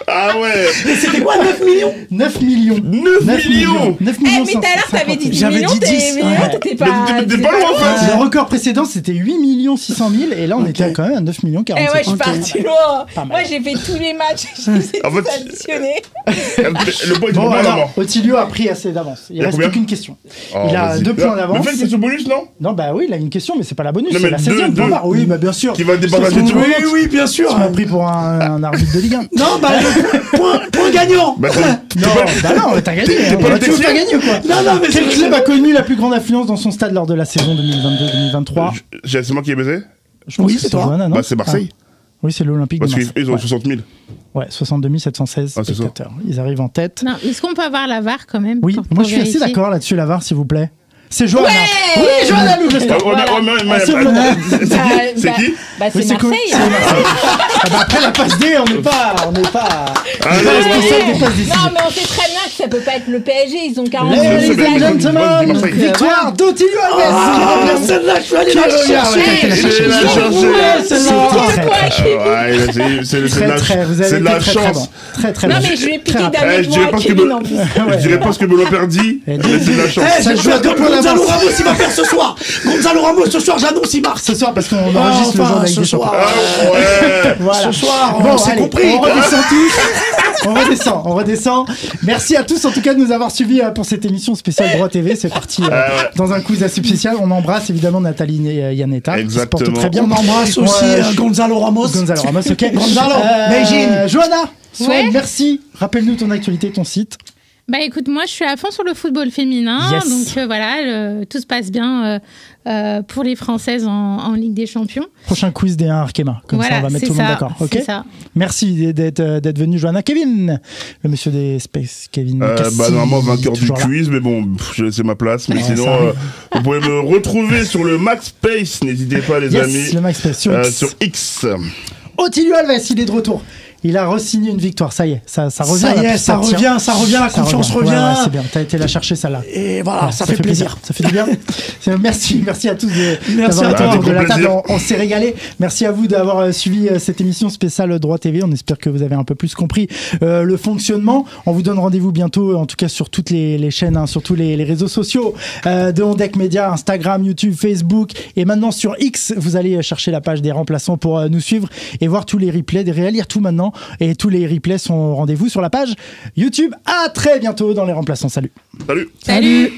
[SPEAKER 4] Ah ouais.
[SPEAKER 2] Et c'était quoi, 9 millions?
[SPEAKER 1] 9 millions.
[SPEAKER 4] 9 millions.
[SPEAKER 1] 9
[SPEAKER 5] Eh,
[SPEAKER 1] millions.
[SPEAKER 5] mais tout à l'heure, t'avais dit 10
[SPEAKER 2] J'avais
[SPEAKER 5] millions,
[SPEAKER 2] dit
[SPEAKER 5] t'es
[SPEAKER 2] 10,
[SPEAKER 5] millions,
[SPEAKER 2] ouais.
[SPEAKER 5] t'étais
[SPEAKER 4] Mais
[SPEAKER 5] pas...
[SPEAKER 4] t'es pas loin, en fait.
[SPEAKER 1] Le record précédent, c'était 8 600 000 et là, on était quand même à 9 millions
[SPEAKER 5] Eh
[SPEAKER 1] 47.
[SPEAKER 5] ouais, je suis partie loin.
[SPEAKER 1] Pas mal.
[SPEAKER 5] Moi, j'ai fait tous les matchs, je les ai
[SPEAKER 4] En fait,
[SPEAKER 5] tous additionnés.
[SPEAKER 4] Le point est
[SPEAKER 1] Bon,
[SPEAKER 4] combien
[SPEAKER 1] alors,
[SPEAKER 4] d'avant?
[SPEAKER 1] Otilio a pris assez d'avance. Il
[SPEAKER 4] Il a
[SPEAKER 1] reste
[SPEAKER 4] combien
[SPEAKER 1] plus qu'une question.
[SPEAKER 4] Oh,
[SPEAKER 1] Il a
[SPEAKER 4] vas-y.
[SPEAKER 1] 2 points d'avance.
[SPEAKER 4] Le fait, c'est ce bonus, non?
[SPEAKER 1] Non, bah oui, il a une question, mais c'est pas la bonus,
[SPEAKER 4] Non,
[SPEAKER 1] c'est
[SPEAKER 4] mais
[SPEAKER 1] la
[SPEAKER 4] deux,
[SPEAKER 1] 16e.
[SPEAKER 4] deux.
[SPEAKER 1] Oui, bah bien sûr.
[SPEAKER 4] Qui va débattre
[SPEAKER 1] Parce que
[SPEAKER 4] la question.
[SPEAKER 1] tu-
[SPEAKER 2] Oui, bien sûr.
[SPEAKER 1] Tu m'as pris pour un arbitre de Ligue 1.
[SPEAKER 2] Non, bah, point gagnant.
[SPEAKER 4] Bah,
[SPEAKER 1] Non, bah non, t'as gagné.
[SPEAKER 4] T'es
[SPEAKER 1] On
[SPEAKER 4] pas
[SPEAKER 1] va
[SPEAKER 4] le
[SPEAKER 1] toujours
[SPEAKER 4] Texier
[SPEAKER 1] faire gagner ou quoi?
[SPEAKER 2] Non, mais
[SPEAKER 1] Quel club a connu la plus grande affluence dans son stade lors de la saison 2022-2023?
[SPEAKER 4] C'est moi qui ai baisé?
[SPEAKER 1] Je pense
[SPEAKER 2] Oui,
[SPEAKER 1] que
[SPEAKER 2] c'est toi.
[SPEAKER 1] Johanna, non?
[SPEAKER 4] Bah, c'est Marseille.
[SPEAKER 1] Ah. Oui, c'est l'Olympique de
[SPEAKER 4] Parce
[SPEAKER 1] Marseille.
[SPEAKER 4] qu'ils ont
[SPEAKER 1] Ouais.
[SPEAKER 4] 60 000.
[SPEAKER 1] Ouais, 62 716
[SPEAKER 4] Ah, c'est ça.
[SPEAKER 1] spectateurs. Ils arrivent en tête.
[SPEAKER 3] Non, est-ce qu'on peut avoir la VAR quand même?
[SPEAKER 1] Oui,
[SPEAKER 3] pour
[SPEAKER 1] moi je suis assez
[SPEAKER 3] vérifier
[SPEAKER 1] d'accord là-dessus, la VAR, s'il vous plaît. C'est Johanna.
[SPEAKER 5] Ouais.
[SPEAKER 1] Oui, Johanna Louvre.
[SPEAKER 4] C'est qui?
[SPEAKER 5] Bah, c'est
[SPEAKER 1] Oui, c'est cool.
[SPEAKER 5] Marseille.
[SPEAKER 1] C'est Marseille. Ah bah après la passe D, on n'est pas
[SPEAKER 4] Allez,
[SPEAKER 1] responsable des passes
[SPEAKER 5] Non,
[SPEAKER 1] décisives.
[SPEAKER 5] mais on sait très bien que ça peut pas être le PSG, ils ont 40
[SPEAKER 1] Ladies
[SPEAKER 4] c'est bien,
[SPEAKER 1] and
[SPEAKER 4] dis
[SPEAKER 1] gentlemen,
[SPEAKER 4] Marseille.
[SPEAKER 1] victoire d'Otilio Alves.
[SPEAKER 2] Ah, celle-là, je suis allé
[SPEAKER 1] Qui
[SPEAKER 2] la
[SPEAKER 1] revient,
[SPEAKER 2] chercher.
[SPEAKER 1] ouais, t'as été la chercher.
[SPEAKER 4] Il l'a cherché.
[SPEAKER 1] C'était
[SPEAKER 4] C'est
[SPEAKER 1] très,
[SPEAKER 4] de la
[SPEAKER 1] très, vous avez
[SPEAKER 4] c'est de
[SPEAKER 1] été
[SPEAKER 4] la
[SPEAKER 1] très, très
[SPEAKER 4] chance.
[SPEAKER 1] bon. Très, très
[SPEAKER 5] Non,
[SPEAKER 1] bon.
[SPEAKER 5] mais je lui ai piqué
[SPEAKER 1] Très
[SPEAKER 5] d'un
[SPEAKER 4] Eh,
[SPEAKER 5] mec, moi, Kevin, en plus.
[SPEAKER 4] Je dirais pas ce que Belo perdit, mais c'est de la chance.
[SPEAKER 2] Eh,
[SPEAKER 1] Ça joue à 2 points
[SPEAKER 2] Gonzalo
[SPEAKER 1] d'avance.
[SPEAKER 2] Ramos, il va faire ce soir. Gonzalo Ramos, ce soir, j'annonce, il marque.
[SPEAKER 1] Ce soir, parce qu'on enregistre le jour de la Ligue
[SPEAKER 2] ce
[SPEAKER 1] des Champions.
[SPEAKER 2] soir.
[SPEAKER 4] Ah ouais.
[SPEAKER 1] Voilà.
[SPEAKER 2] Ce soir,
[SPEAKER 1] Bon,
[SPEAKER 2] on s'est
[SPEAKER 1] allez,
[SPEAKER 2] compris.
[SPEAKER 1] on redescend tous. On redescend. Merci à tous en tout cas de nous avoir suivis pour cette émission spéciale Droit TV. C'est parti dans un quiz assez spécial. On embrasse évidemment Nathalie et Yannetta qui se portent
[SPEAKER 4] Exactement.
[SPEAKER 1] très bien.
[SPEAKER 2] On embrasse aussi
[SPEAKER 1] Ouais,
[SPEAKER 2] Gonzalo Ramos.
[SPEAKER 1] Gonzalo Ramos, ok.
[SPEAKER 2] Gonzalo, Beijing.
[SPEAKER 1] Johanna, Swan,
[SPEAKER 3] Ouais.
[SPEAKER 1] merci. Rappelle-nous ton actualité, ton site.
[SPEAKER 3] Bah écoute, moi je suis à fond sur le football féminin,
[SPEAKER 1] Yes.
[SPEAKER 3] donc voilà, tout se passe bien pour les Françaises en Ligue des Champions.
[SPEAKER 1] Prochain quiz des 1 Arkema. Comme ça,
[SPEAKER 3] Voilà,
[SPEAKER 1] on va mettre
[SPEAKER 3] c'est
[SPEAKER 1] tout le monde
[SPEAKER 3] ça,
[SPEAKER 1] d'accord. Ok.
[SPEAKER 3] c'est ça.
[SPEAKER 1] Merci d'être venu, Johanna. Kevin, le monsieur des Space, Kevin. Cassis,
[SPEAKER 4] Bah normalement vainqueur du
[SPEAKER 1] toujours là.
[SPEAKER 4] quiz, mais bon, j'ai laissé ma place. Mais
[SPEAKER 1] Ouais,
[SPEAKER 4] sinon,
[SPEAKER 1] ça arrive.
[SPEAKER 4] vous pouvez me retrouver sur le Max Pace. N'hésitez pas, les
[SPEAKER 1] Yes,
[SPEAKER 4] amis.
[SPEAKER 1] le Max Space sur X.
[SPEAKER 4] Sur X.
[SPEAKER 1] Otilio Alves, il est de retour. Il a re-signé une victoire, ça y est, ça revient.
[SPEAKER 2] Ça y
[SPEAKER 1] la
[SPEAKER 2] est,
[SPEAKER 1] puce,
[SPEAKER 2] ça
[SPEAKER 1] tient.
[SPEAKER 2] revient, la confiance
[SPEAKER 1] Ouais,
[SPEAKER 2] revient.
[SPEAKER 1] ouais, c'est bien, t'as été la chercher celle-là.
[SPEAKER 2] Et voilà,
[SPEAKER 1] Ouais,
[SPEAKER 2] ça fait plaisir.
[SPEAKER 1] Ça fait du bien. Merci à tous
[SPEAKER 2] Merci
[SPEAKER 1] d'avoir
[SPEAKER 2] à
[SPEAKER 1] été
[SPEAKER 2] toi.
[SPEAKER 1] autour de la
[SPEAKER 4] Avec grand
[SPEAKER 1] table.
[SPEAKER 4] plaisir.
[SPEAKER 1] On s'est régalé. Merci à vous d'avoir suivi cette émission spéciale Droit TV. On espère que vous avez un peu plus compris le fonctionnement. On vous donne rendez-vous bientôt, en tout cas sur toutes les chaînes, sur tous les réseaux sociaux de Ondec Média, Instagram, YouTube, Facebook et maintenant sur X. Vous allez chercher la page des remplaçants pour nous suivre et voir tous les replays, relire tout maintenant. Et tous les replays sont au rendez-vous sur la page YouTube. À très bientôt dans les remplaçants. Salut.
[SPEAKER 4] Salut.
[SPEAKER 3] Salut.